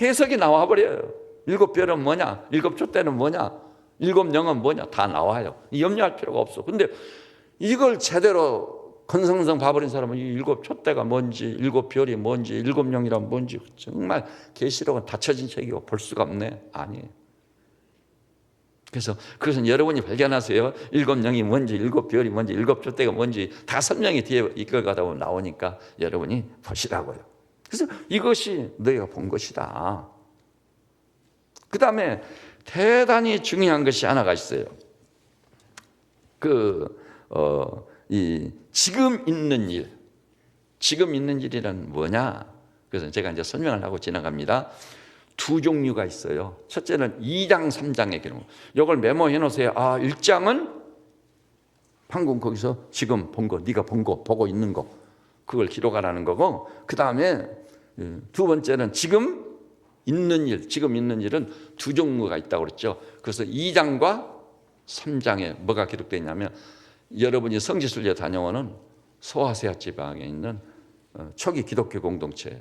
해석이 나와버려요. 7 별은 뭐냐? 7 촛대는 뭐냐? 7 영은 뭐냐? 다 나와요. 염려할 필요가 없어. 근데 이걸 제대로 건성성 봐버린 사람은 이 7 촛대가 뭔지, 7 별이 뭔지, 7 영이란 뭔지 정말 계시록은 닫혀진 책이고 볼 수가 없네. 아니에요. 그래서 그것은 여러분이 발견하세요. 7 영이 뭔지, 7 별이 뭔지, 7 촛대가 뭔지 다 설명이 뒤에 이끌어가다 보면 나오니까 여러분이 보시라고요. 그래서 이것이 너희가 본 것이다. 그 다음에 대단히 중요한 것이 하나가 있어요. 이 지금 있는 일, 지금 있는 일이란 뭐냐? 그래서 제가 이제 설명을 하고 지나갑니다. 2 종류가 있어요. 첫째는 2장, 3장의 기록. 이걸 메모해 놓으세요. 1장은 방금 거기서 지금 본 거, 네가 본 거, 보고 있는 거, 그걸 기록하라는 거고, 그 다음에 2번째는 지금 있는 일, 지금 있는 일은 2 종류가 있다고 그랬죠. 그래서 2장과 3장에 뭐가 기록되어 있냐면, 여러분이 성지순례 다녀오는 소아시아 지방에 있는 초기 기독교 공동체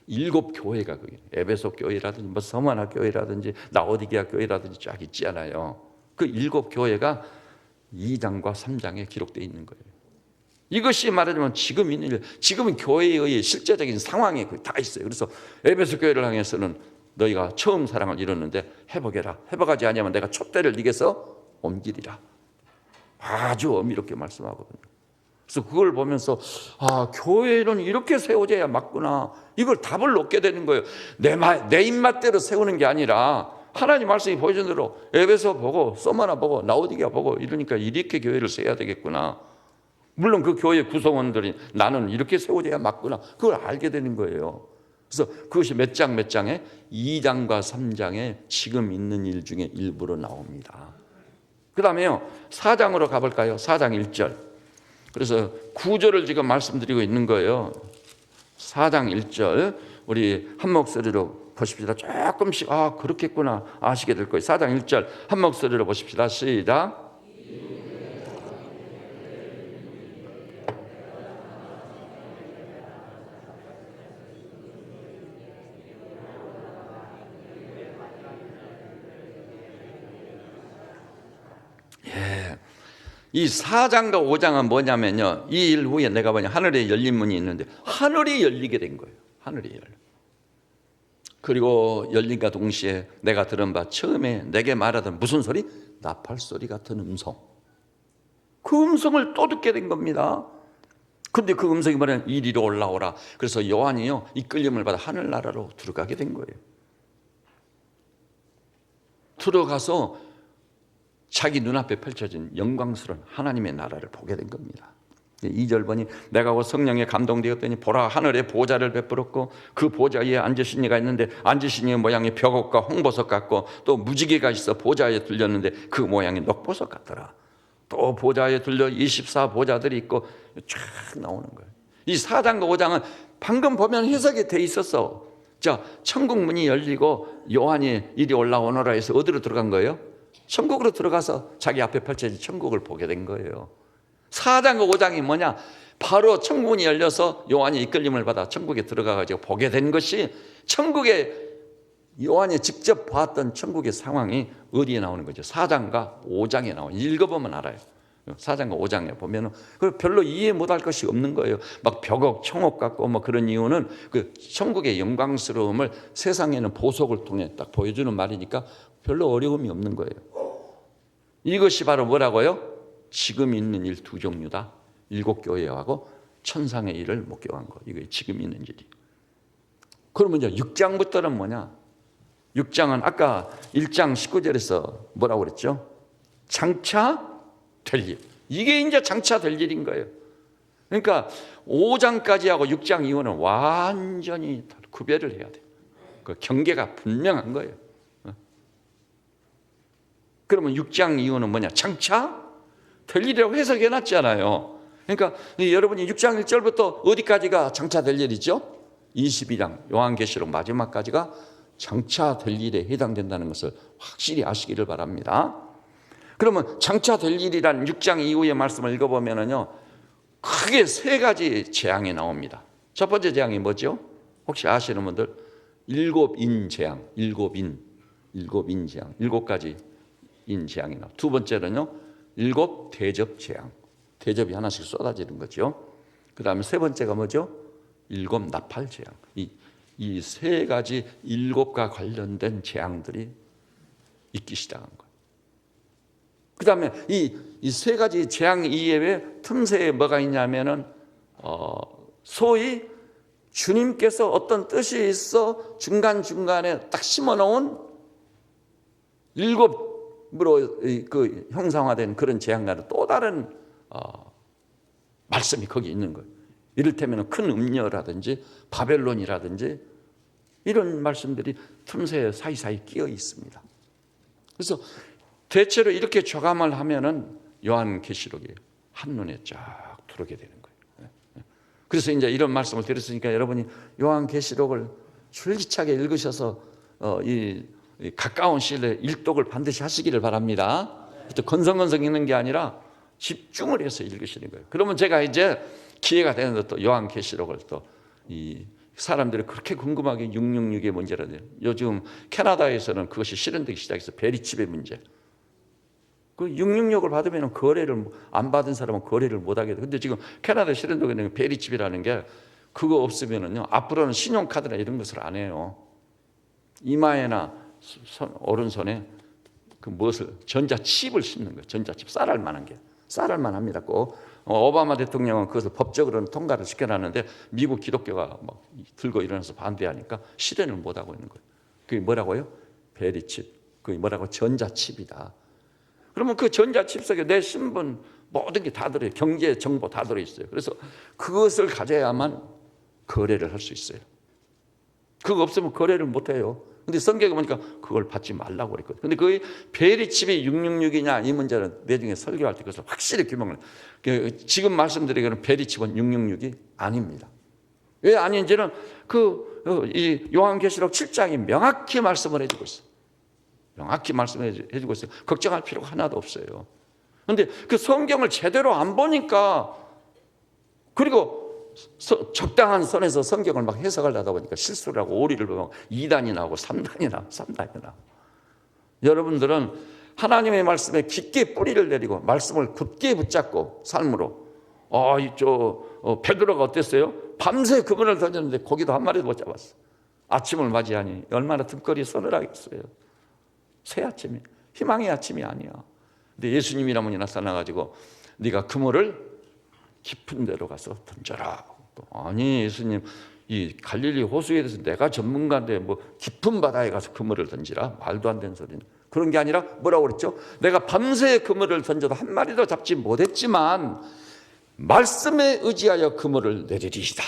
7 교회가 그게 에베소 교회라든지 뭐 서머나 교회라든지 라오디게아 교회라든지 쫙 있잖아요. 그 7 교회가 2장과 3장에 기록되어 있는 거예요. 이것이 말하자면 지금 있는 일, 지금은 교회의 실제적인 상황이 다 있어요. 그래서 에베소 교회를 향해서는 너희가 처음 사랑을 이뤘는데 회복해라. 회복하지 않으면 내가 촛대를 네게서 옮기리라. 아주 엄밀하게 말씀하거든요. 그래서 그걸 보면서 교회는 이렇게 세워져야 맞구나. 이걸 답을 얻게 되는 거예요. 내 입맛대로 세우는 게 아니라 하나님 말씀이 보여준 대로 에베소 보고 서머나 보고 라오디게아 보고 이러니까 이렇게 교회를 세워야 되겠구나. 물론 그 교회 구성원들이 나는 이렇게 세워져야 맞구나. 그걸 알게 되는 거예요. 그래서 그것이 몇 장에 2장과 3장에 지금 있는 일 중에 일부로 나옵니다. 그 다음에요 4장으로 가볼까요? 4장 1절. 그래서 구절을 지금 말씀드리고 있는 거예요. 4장 1절 우리 한 목소리로 보십시다. 조금씩 그렇겠구나 아시게 될 거예요. 4장 1절 한 목소리로 보십시다. 시작. 이 4장과 5장은 뭐냐면요, 이 일 후에 내가 보니 하늘에 열린 문이 있는데 하늘이 열리게 된 거예요. 하늘이 열려. 그리고 열린과 동시에 내가 들은 바 처음에 내게 말하던 무슨 소리? 나팔 소리 같은 음성. 그 음성을 또 듣게 된 겁니다. 근데 그 음성이 뭐냐면 이리로 올라오라. 그래서 요한이요 이끌림을 받아 하늘나라로 들어가게 된 거예요. 들어가서 자기 눈앞에 펼쳐진 영광스러운 하나님의 나라를 보게 된 겁니다. 2절 보니 내가 곧 성령에 감동되었더니 보라 하늘에 보좌를 베풀었고 그 보좌 위에 앉으신 이가 있는데 앉으신 이의 모양이 벽옥과 홍보석 같고 또 무지개가 있어 보좌에 들렸는데 그 모양이 녹보석 같더라. 또 보좌에 들려 24 보좌들이 있고 쫙 나오는 거예요. 이 4장과 5장은 방금 보면 해석이 돼 있었어. 자, 천국 문이 열리고 요한이 이리 올라오너라 해서 어디로 들어간 거예요? 천국으로 들어가서 자기 앞에 펼쳐진 천국을 보게 된 거예요. 4장과 5장이 뭐냐? 바로 천국문이 열려서 요한이 이끌림을 받아 천국에 들어가가지고 보게 된 것이 천국에 요한이 직접 봤던 천국의 상황이 어디에 나오는 거죠? 4장과 5장에 나와요. 읽어보면 알아요. 4장과 5장에 보면은 별로 이해 못할 것이 없는 거예요. 막 벽옥, 청옥 같고 뭐 그런 이유는 그 천국의 영광스러움을 세상에는 보석을 통해 딱 보여주는 말이니까 별로 어려움이 없는 거예요. 이것이 바로 뭐라고요? 지금 있는 일 두 종류다. 7교회하고 천상의 일을 목격한 거. 이게 지금 있는 일이. 그러면 이제 6장부터는 뭐냐? 6장은 아까 1장 19절에서 뭐라고 그랬죠? 장차 될 일. 이게 이제 장차 될 일인 거예요. 그러니까 5장까지 하고 6장 이후는 완전히 구별을 해야 돼요. 그 경계가 분명한 거예요. 그러면 6장 이후는 뭐냐? 장차 될 일이라고 해석해 놨잖아요. 그러니까 여러분이 6장 1절부터 어디까지가 장차 될 일이죠? 22장 요한계시록 마지막까지가 장차 될 일에 해당된다는 것을 확실히 아시기를 바랍니다. 그러면 장차 될 일이란 6장 이후의 말씀을 읽어보면요, 크게 3가지 재앙이 나옵니다. 첫 번째 재앙이 뭐죠? 혹시 아시는 분들? 7인 재앙, 7인 재앙, 7가지 인 재앙이 나옵니다. 두 번째는요, 7 대접 재앙, 대접이 하나씩 쏟아지는 거죠. 그 다음에 세 번째가 뭐죠? 7 나팔 재앙. 이 3가지 7과 관련된 재앙들이 있기 시작한 거예요. 그 다음에 이 3가지 재앙 이외에 틈새에 뭐가 있냐면은 소위 주님께서 어떤 뜻이 있어 중간중간에 딱 심어놓은 7으로 그 형상화된 그런 재앙과는 또 다른 말씀이 거기 있는 거예요. 이를테면 큰 음녀라든지 바벨론이라든지 이런 말씀들이 틈새 사이사이 끼어 있습니다. 그래서 대체로 이렇게 조감을 하면은 요한계시록이 한눈에 쫙 들어오게 되는 거예요. 그래서 이제 이런 말씀을 드렸으니까 여러분이 요한계시록을 줄기차게 읽으셔서 이 가까운 시일 내에 일독을 반드시 하시기를 바랍니다. 또 건성건성 읽는 게 아니라 집중을 해서 읽으시는 거예요. 그러면 제가 이제 기회가 되는데 또 요한계시록을 또 이 사람들이 그렇게 궁금하게 666의 문제라든지 요즘 캐나다에서는 그것이 실현되기 시작해서 베리칩의 문제. 그 666을 받으면 거래를 안 받은 사람은 거래를 못 하게 돼. 근데 지금 캐나다에 실현되고 있는 베리칩이라는 게 그거 없으면은요 앞으로는 신용카드나 이런 것을 안 해요. 이마에나 오른손에 그 무엇을 전자칩을 씹는 거예요. 전자칩 쌀알 만한 게 쌀알 만합니다. 꼭 오바마 대통령은 그것을 법적으로는 통과를 시켜놨는데 미국 기독교가 막 들고 일어나서 반대하니까 실현을 못 하고 있는 거예요. 그게 뭐라고요? 베리칩. 그게 뭐라고? 전자칩이다. 그러면 그 전자칩 속에 내 신분 모든 게 다 들어요. 경제 정보 다 들어있어요. 그래서 그것을 가져야만 거래를 할 수 있어요. 그거 없으면 거래를 못 해요. 근데 성경에 보니까 그걸 받지 말라고 그랬거든요. 근데 그 베리칩이 666이냐 이 문제는 나중에 설교할 때 그것을 확실히 규명을 해요. 지금 말씀드리기로는 베리칩은 666이 아닙니다. 왜 아닌지는 이 요한계시록 7장이 명확히 말씀을 해주고 있어요. 명확히 말씀해주고 있어요. 걱정할 필요가 하나도 없어요. 그런데 그 성경을 제대로 안 보니까 그리고 적당한 선에서 성경을 막 해석을 하다 보니까 실수를 하고 오리를 보면 2단이 나오고 3단이 나오고 여러분들은 하나님의 말씀에 깊게 뿌리를 내리고 말씀을 굳게 붙잡고 삶으로 베드로가 어땠어요? 밤새 그물을 던졌는데 고기도 한 마리도 못 잡았어. 아침을 맞이하니 얼마나 등골이 서늘하겠어요. 새 아침이 희망의 아침이 아니야. 근데 예수님이란 분이 나타나가지고 네가 그물을 깊은 데로 가서 던져라. 아니 예수님 이 갈릴리 호수에 대해서 내가 전문가인데 뭐 깊은 바다에 가서 그물을 던지라? 말도 안 되는 소리는. 그런 게 아니라 뭐라고 그랬죠? 내가 밤새 그물을 던져도 한 마리도 잡지 못했지만 말씀에 의지하여 그물을 내리리이다.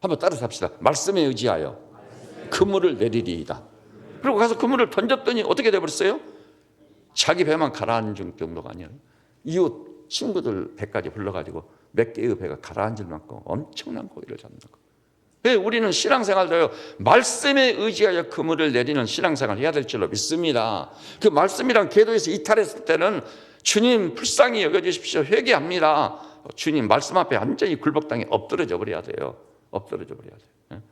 한번 따라서 합시다. 말씀에 의지하여 그물을 내리리이다. 그리고 가서 그물을 던졌더니 어떻게 돼버렸어요? 자기 배만 가라앉은 정도가 아니에요. 이웃 친구들 배까지 불러가지고 몇 개의 배가 가라앉을 만큼 엄청난 고기를 잡는 거예요. 우리는 신앙생활도요 말씀에 의지하여 그물을 내리는 신앙생활을 해야 될 줄로 믿습니다. 그 말씀이란 궤도에서 이탈했을 때는 주님 불쌍히 여겨주십시오 회개합니다. 주님 말씀 앞에 완전히 굴복당해 엎드러져 버려야 돼요. 엎드러져 버려야 돼요.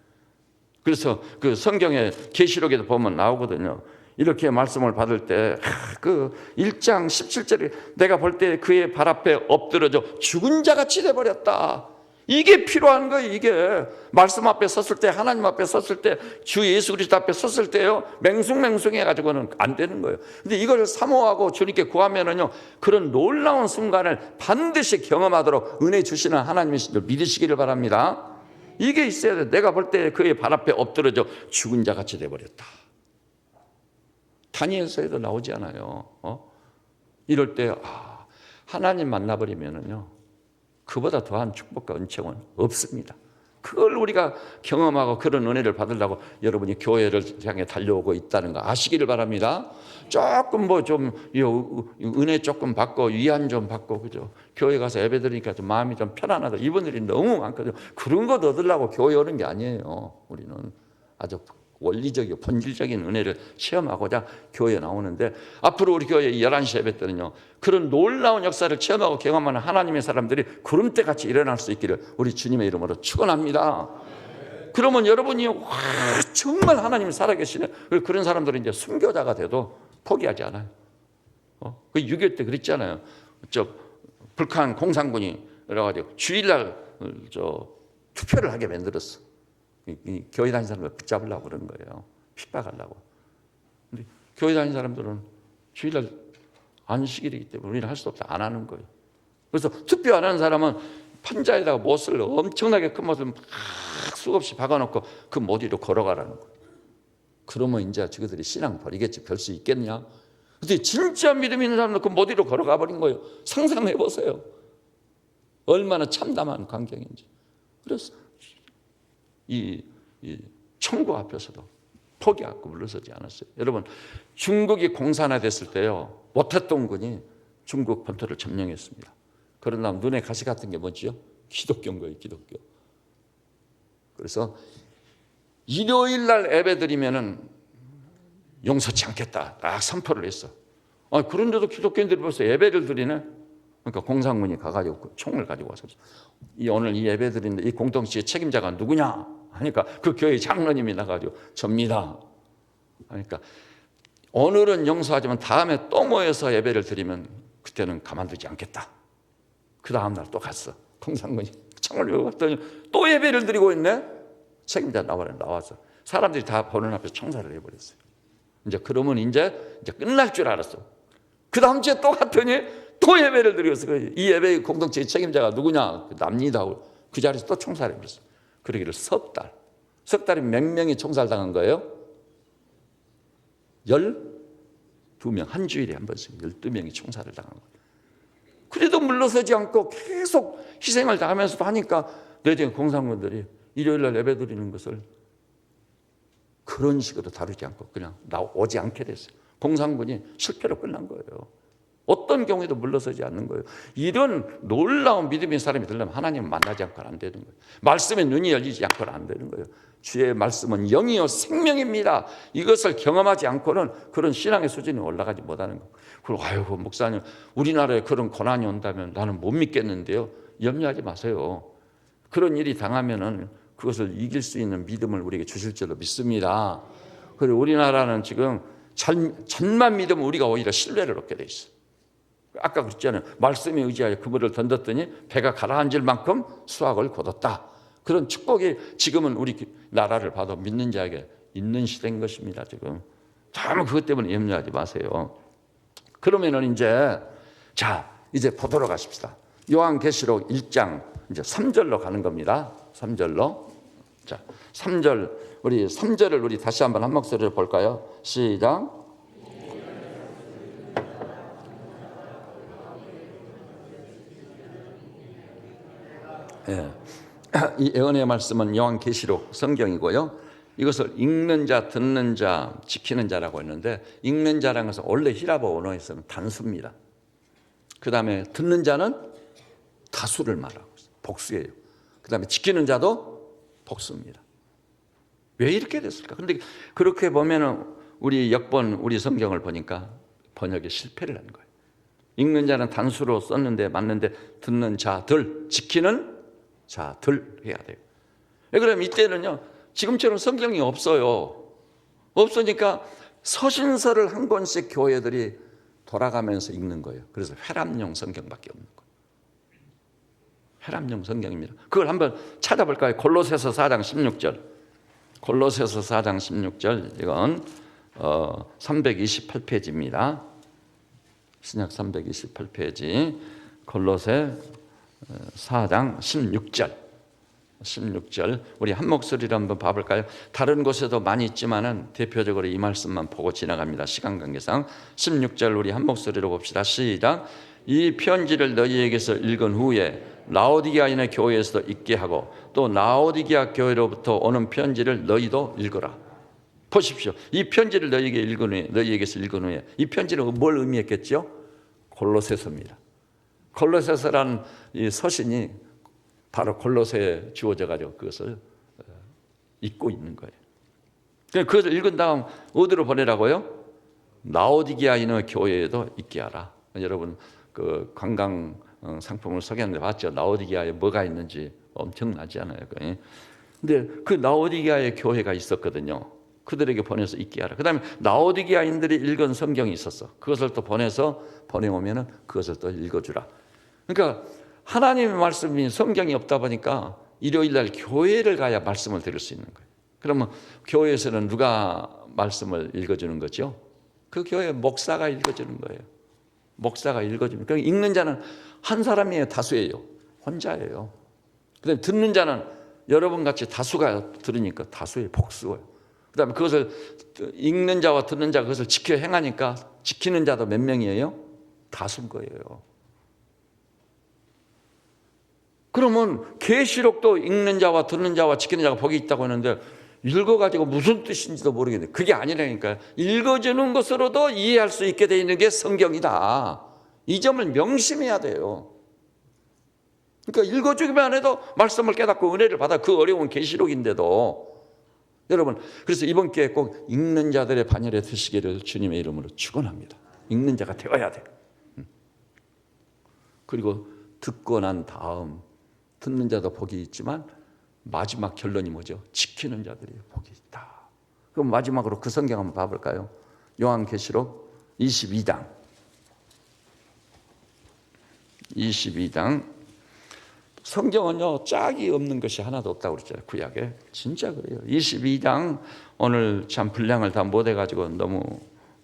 그래서 그 성경의 계시록에도 보면 나오거든요. 이렇게 말씀을 받을 때 그 1장 17절에 내가 볼 때 그의 발 앞에 엎드러져 죽은 자같이 돼버렸다. 이게 필요한 거예요. 이게 말씀 앞에 섰을 때, 하나님 앞에 섰을 때, 주 예수 그리스도 앞에 섰을 때요, 맹숭맹숭해 가지고는 안 되는 거예요. 근데 이걸 사모하고 주님께 구하면은요, 그런 놀라운 순간을 반드시 경험하도록 은혜 주시는 하나님이신 줄 믿으시기를 바랍니다. 이게 있어야 돼. 내가 볼 때 그의 발 앞에 엎드러져 죽은 자같이 돼버렸다. 다니엘서에도 나오지 않아요. 이럴 때 하나님 만나버리면은요, 그보다 더한 축복과 은총은 없습니다. 그걸 우리가 경험하고 그런 은혜를 받으려고 여러분이 교회를 향해 달려오고 있다는 거 아시기를 바랍니다. 조금 뭐 좀 은혜 조금 받고 위안 좀 받고, 그죠? 교회 가서 예배 드리니까 좀 마음이 좀 편안하다. 이분들이 너무 많거든요. 그런 거 얻으려고 교회 오는 게 아니에요. 우리는 아주 원리적이고 본질적인 은혜를 체험하고자 교회에 나오는데, 앞으로 우리 교회 11시 예배 때는요, 그런 놀라운 역사를 체험하고 경험하는 하나님의 사람들이 구름대같이 일어날 수 있기를 우리 주님의 이름으로 축원합니다. 그러면 여러분이 와, 정말 하나님이 살아계시네. 그런 사람들은 이제 순교자가 돼도 포기하지 않아요. 그 6.25 때 그랬잖아요. 북한 공산군이 그래가지고 주일날 투표를 하게 만들었어. 교회 다니는 사람을 붙잡으려고 그런 거예요. 핍박하려고. 근데 교회 다니는 사람들은 주일날 안식일이기 때문에 우리는 할 수 없다. 안 하는 거예요. 그래서 투표 안 하는 사람은 판자에다가 못을 엄청나게 큰 못을 막 수없이 박아놓고 그 못 위로 걸어가라는 거예요. 그러면 이제 저들이 신앙 버리겠지. 별 수 있겠냐? 근데 진짜 믿음 있는 사람은 그 못 위로 걸어가 버린 거예요. 상상해 보세요. 얼마나 참담한 광경인지. 그래서 이 총구 앞에서도 포기하고 물러서지 않았어요. 여러분, 중국이 공산화됐을 때요, 모태동군이 중국 본토를 점령했습니다. 그런 다음 눈에 가시 같은 게 뭐지요? 기독교인 거예요. 기독교. 그래서 일요일 날 예배 드리면은 용서치 않겠다 딱 선포를 했어. 그런데도 기독교인들이 벌써 예배를 드리네. 그러니까 공산군이 가가지고 총을 가지고 와서 오늘 이 예배 드리는데 이 공동체의 책임자가 누구냐 하니까 그 교회 장로님이 나가지고 접니다. 그러니까 오늘은 용서하지만 다음에 또 모여서 예배를 드리면 그때는 가만두지 않겠다. 그 다음 날 또 갔어. 공산군이 총을 들고 갔더니 또 예배를 드리고 있네. 책임자 나와서 사람들이 다 보는 앞에서 총살을 해버렸어요. 이제 그러면 이제 끝날 줄 알았어. 그 다음 주에 또 갔더니 또 예배를 드렸어. 이 예배의 공동체의 책임자가 누구냐? 납니다. 그 자리에서 또 총살해버렸어. 그러기를 석 달이 몇 명이 총살당한 거예요? 12명. 한 주일에 한 번씩 12명이 총살을 당한 거예요. 그래도 물러서지 않고 계속 희생을 당하면서도 하니까 내전 공산군들이 일요일날 예배 드리는 것을 그런 식으로 다루지 않고 그냥 오지 않게 됐어요. 공산군이 실패로 끝난 거예요. 어떤 경우에도 물러서지 않는 거예요. 이런 놀라운 믿음의 사람이 되려면 하나님 만나지 않고는 안 되는 거예요. 말씀에 눈이 열리지 않고는 안 되는 거예요. 주의 말씀은 영이요 생명입니다. 이것을 경험하지 않고는 그런 신앙의 수준이 올라가지 못하는 거예요. 그리고 아이고 목사님, 우리나라에 그런 고난이 온다면 나는 못 믿겠는데요. 염려하지 마세요. 그런 일이 당하면은 그것을 이길 수 있는 믿음을 우리에게 주실 줄로 믿습니다. 그리고 우리나라는 지금 잘만 믿으면 우리가 오히려 신뢰를 얻게 돼 있어요. 아까 그랬잖아요. 말씀에 의지하여 그물을 던졌더니 배가 가라앉을 만큼 수확을 거뒀다. 그런 축복이 지금은 우리 나라를 봐도 믿는 자에게 있는 시대인 것입니다. 지금 다만 그것 때문에 염려하지 마세요. 그러면은 이제 보도록 하십시다. 요한계시록 1장 이제 3절로 가는 겁니다. 3절로. 자, 3절 우리 3절을 우리 다시 한번 한 목소리로 볼까요? 시작. 예. 이 예언의 말씀은 요한계시록 성경이고요. 이것을 읽는 자, 듣는 자, 지키는 자라고 했는데, 읽는 자라는 것은 원래 히라보 언어에서는 단수입니다. 그 다음에 듣는 자는 다수를 말하고 있어요. 복수예요. 그 다음에 지키는 자도 복수입니다. 왜 이렇게 됐을까? 근데 그렇게 보면은 우리 우리 성경을 보니까 번역에 실패를 한 거예요. 읽는 자는 단수로 썼는데 맞는데 듣는 자들, 지키는 자들 해야 돼요. 왜 그러면 이때는요, 지금처럼 성경이 없어요. 없으니까 서신서를 한 권씩 교회들이 돌아가면서 읽는 거예요. 그래서 회람용 성경밖에 없는 거예요. 회람용 성경입니다. 그걸 한번 찾아볼까요? 골로새서 4장 16절. 골로새서 4장 16절. 이건 328페이지입니다. 신약 328페이지. 골로새 4장 16절. 16절 우리 한 목소리로 한번 봐볼까요? 다른 곳에도 많이 있지만은 대표적으로 이 말씀만 보고 지나갑니다. 시간 관계상 16절 우리 한 목소리로 봅시다. 시작. 이 편지를 너희에게서 읽은 후에 라오디게아인의 교회에서도 읽게 하고 또 라오디게아 교회로부터 오는 편지를 너희도 읽어라. 보십시오. 이 편지를 너희에게서 읽은 후에 이 편지는 뭘 의미했겠죠? 골로새서입니다. 골로새서라는 이 서신이 바로 골로새에 주어져 가지고 그것을 읽고 있는 거예요. 그것을 읽은 다음 어디로 보내라고요? 라오디게아인의 교회에도 읽게 하라. 여러분 그 관광 상품을 소개하는데 봤죠? 라오디게아에 뭐가 있는지 엄청나지 않아요? 근데 그 라오디게아에 교회가 있었거든요. 그들에게 보내서 읽게 하라. 그 다음에 라오디게아인들이 읽은 성경이 있었어. 그것을 또 보내오면은 그것을 또 읽어주라. 그러니까 하나님의 말씀이 성경이 없다 보니까 일요일 날 교회를 가야 말씀을 들을 수 있는 거예요. 그러면 교회에서는 누가 말씀을 읽어주는 거죠? 그 교회 목사가 읽어주는 거예요. 목사가 읽어주면. 그러니까 읽는 자는 한 사람이에요, 다수예요? 혼자예요. 그다음에 듣는 자는 여러분 같이 다수가 들으니까 다수예요, 복수예요. 그다음에 그것을 읽는 자와 듣는 자가 그것을 지켜 행하니까 지키는 자도 몇 명이에요? 다수인 거예요. 그러면 계시록도 읽는 자와 듣는 자와 지키는 자가 복이 있다고 하는데 읽어가지고 무슨 뜻인지도 모르겠는데 그게 아니라니까요. 읽어주는 것으로도 이해할 수 있게 되어 있는 게 성경이다. 이 점을 명심해야 돼요. 그러니까 읽어주기만 해도 말씀을 깨닫고 은혜를 받아. 그 어려운 계시록인데도 여러분, 그래서 이번 기회에 꼭 읽는 자들의 반열에 드시기를 주님의 이름으로 축원합니다. 읽는 자가 되어야 돼요. 그리고 듣고 난 다음 듣는 자도 복이 있지만 마지막 결론이 뭐죠? 지키는 자들이 복이 있다. 그럼 마지막으로 그 성경 한번 봐볼까요? 요한계시록 22장 22장. 성경은요 짝이 없는 것이 하나도 없다고 그랬잖아요. 구약에 진짜 그래요. 22장 오늘 참 분량을 다 못 해가지고 너무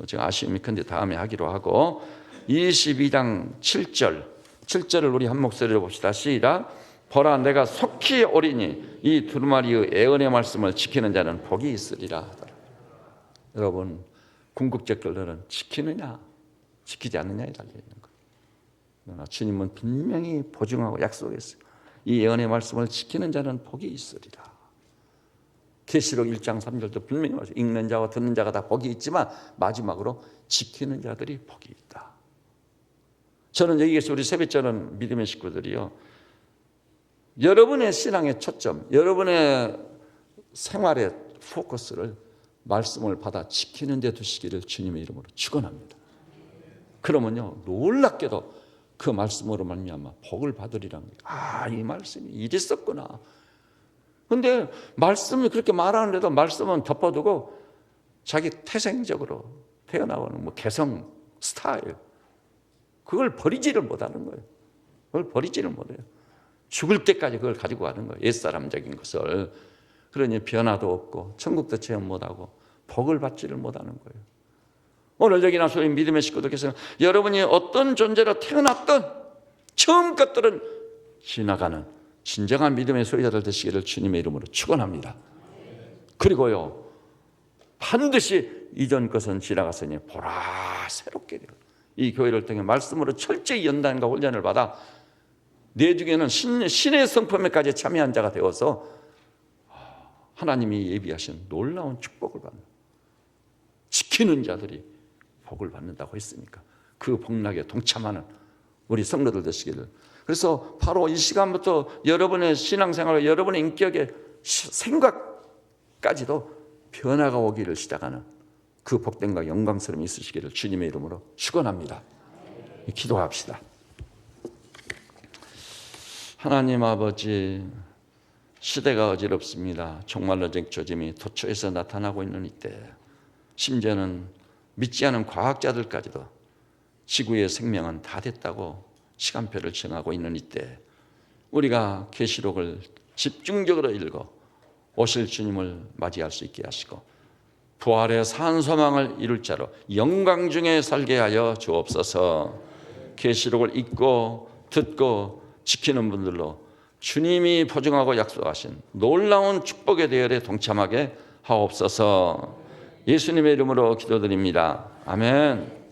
지금 아쉬움이 큰데 다음에 하기로 하고 22장 7절을 우리 한 목소리로 봅시다. 시작. 보라 내가 속히 오리니 이 두루마리의 예언의 말씀을 지키는 자는 복이 있으리라. 여러분 궁극적 결론은 지키느냐 지키지 않느냐에 달려있는 거예요. 그러나 주님은 분명히 보증하고 약속했어요. 이 예언의 말씀을 지키는 자는 복이 있으리라. 계시록 1장 3절도 분명히 말해요. 읽는 자와 듣는 자가 다 복이 있지만 마지막으로 지키는 자들이 복이 있다. 저는 여기에서 우리 세배자는 믿음의 식구들이요, 여러분의 신앙의 초점, 여러분의 생활의 포커스를 말씀을 받아 지키는 데 두시기를 주님의 이름으로 축원합니다. 그러면요 놀랍게도 그 말씀으로 말미암아 복을 받으리라는 거예요. 아, 이 말씀이 이랬었구나. 근데 말씀이 그렇게 말하는데도 말씀은 덮어두고 자기 태생적으로 태어나오는 뭐 개성, 스타일, 그걸 버리지를 못하는 거예요. 그걸 버리지를 못해요. 죽을 때까지 그걸 가지고 가는 거예요. 옛사람적인 것을. 그러니 변화도 없고 천국도 체험 못하고 복을 받지를 못하는 거예요. 오늘 여기나 소위 믿음의 식구들께서는 여러분이 어떤 존재로 태어났던 처음 것들은 지나가는 진정한 믿음의 소유자들 되시기를 주님의 이름으로 축원합니다. 그리고요 반드시 이전 것은 지나갔으니 보라 새롭게 되어 이 교회를 통해 말씀으로 철저히 연단과 훈련을 받아 내중에는 신의 성품에까지 참여한 자가 되어서 하나님이 예비하신 놀라운 축복을 받는, 지키는 자들이 복을 받는다고 했으니까 그 복락에 동참하는 우리 성도들 되시기를. 그래서 바로 이 시간부터 여러분의 신앙생활과 여러분의 인격의 생각까지도 변화가 오기를 시작하는 그 복됨과 영광스러움이 있으시기를 주님의 이름으로 축원합니다. 기도합시다. 하나님 아버지, 시대가 어지럽습니다. 종말론적 조짐이 도처에서 나타나고 있는 이때 심지어는 믿지 않은 과학자들까지도 지구의 생명은 다 됐다고 시간표를 정하고 있는 이때 우리가 계시록을 집중적으로 읽어 오실 주님을 맞이할 수 있게 하시고 부활의 산 소망을 이룰 자로 영광 중에 살게 하여 주옵소서. 계시록을 읽고 듣고 지키는 분들로 주님이 보증하고 약속하신 놀라운 축복의 대열에 동참하게 하옵소서. 예수님의 이름으로 기도드립니다. 아멘.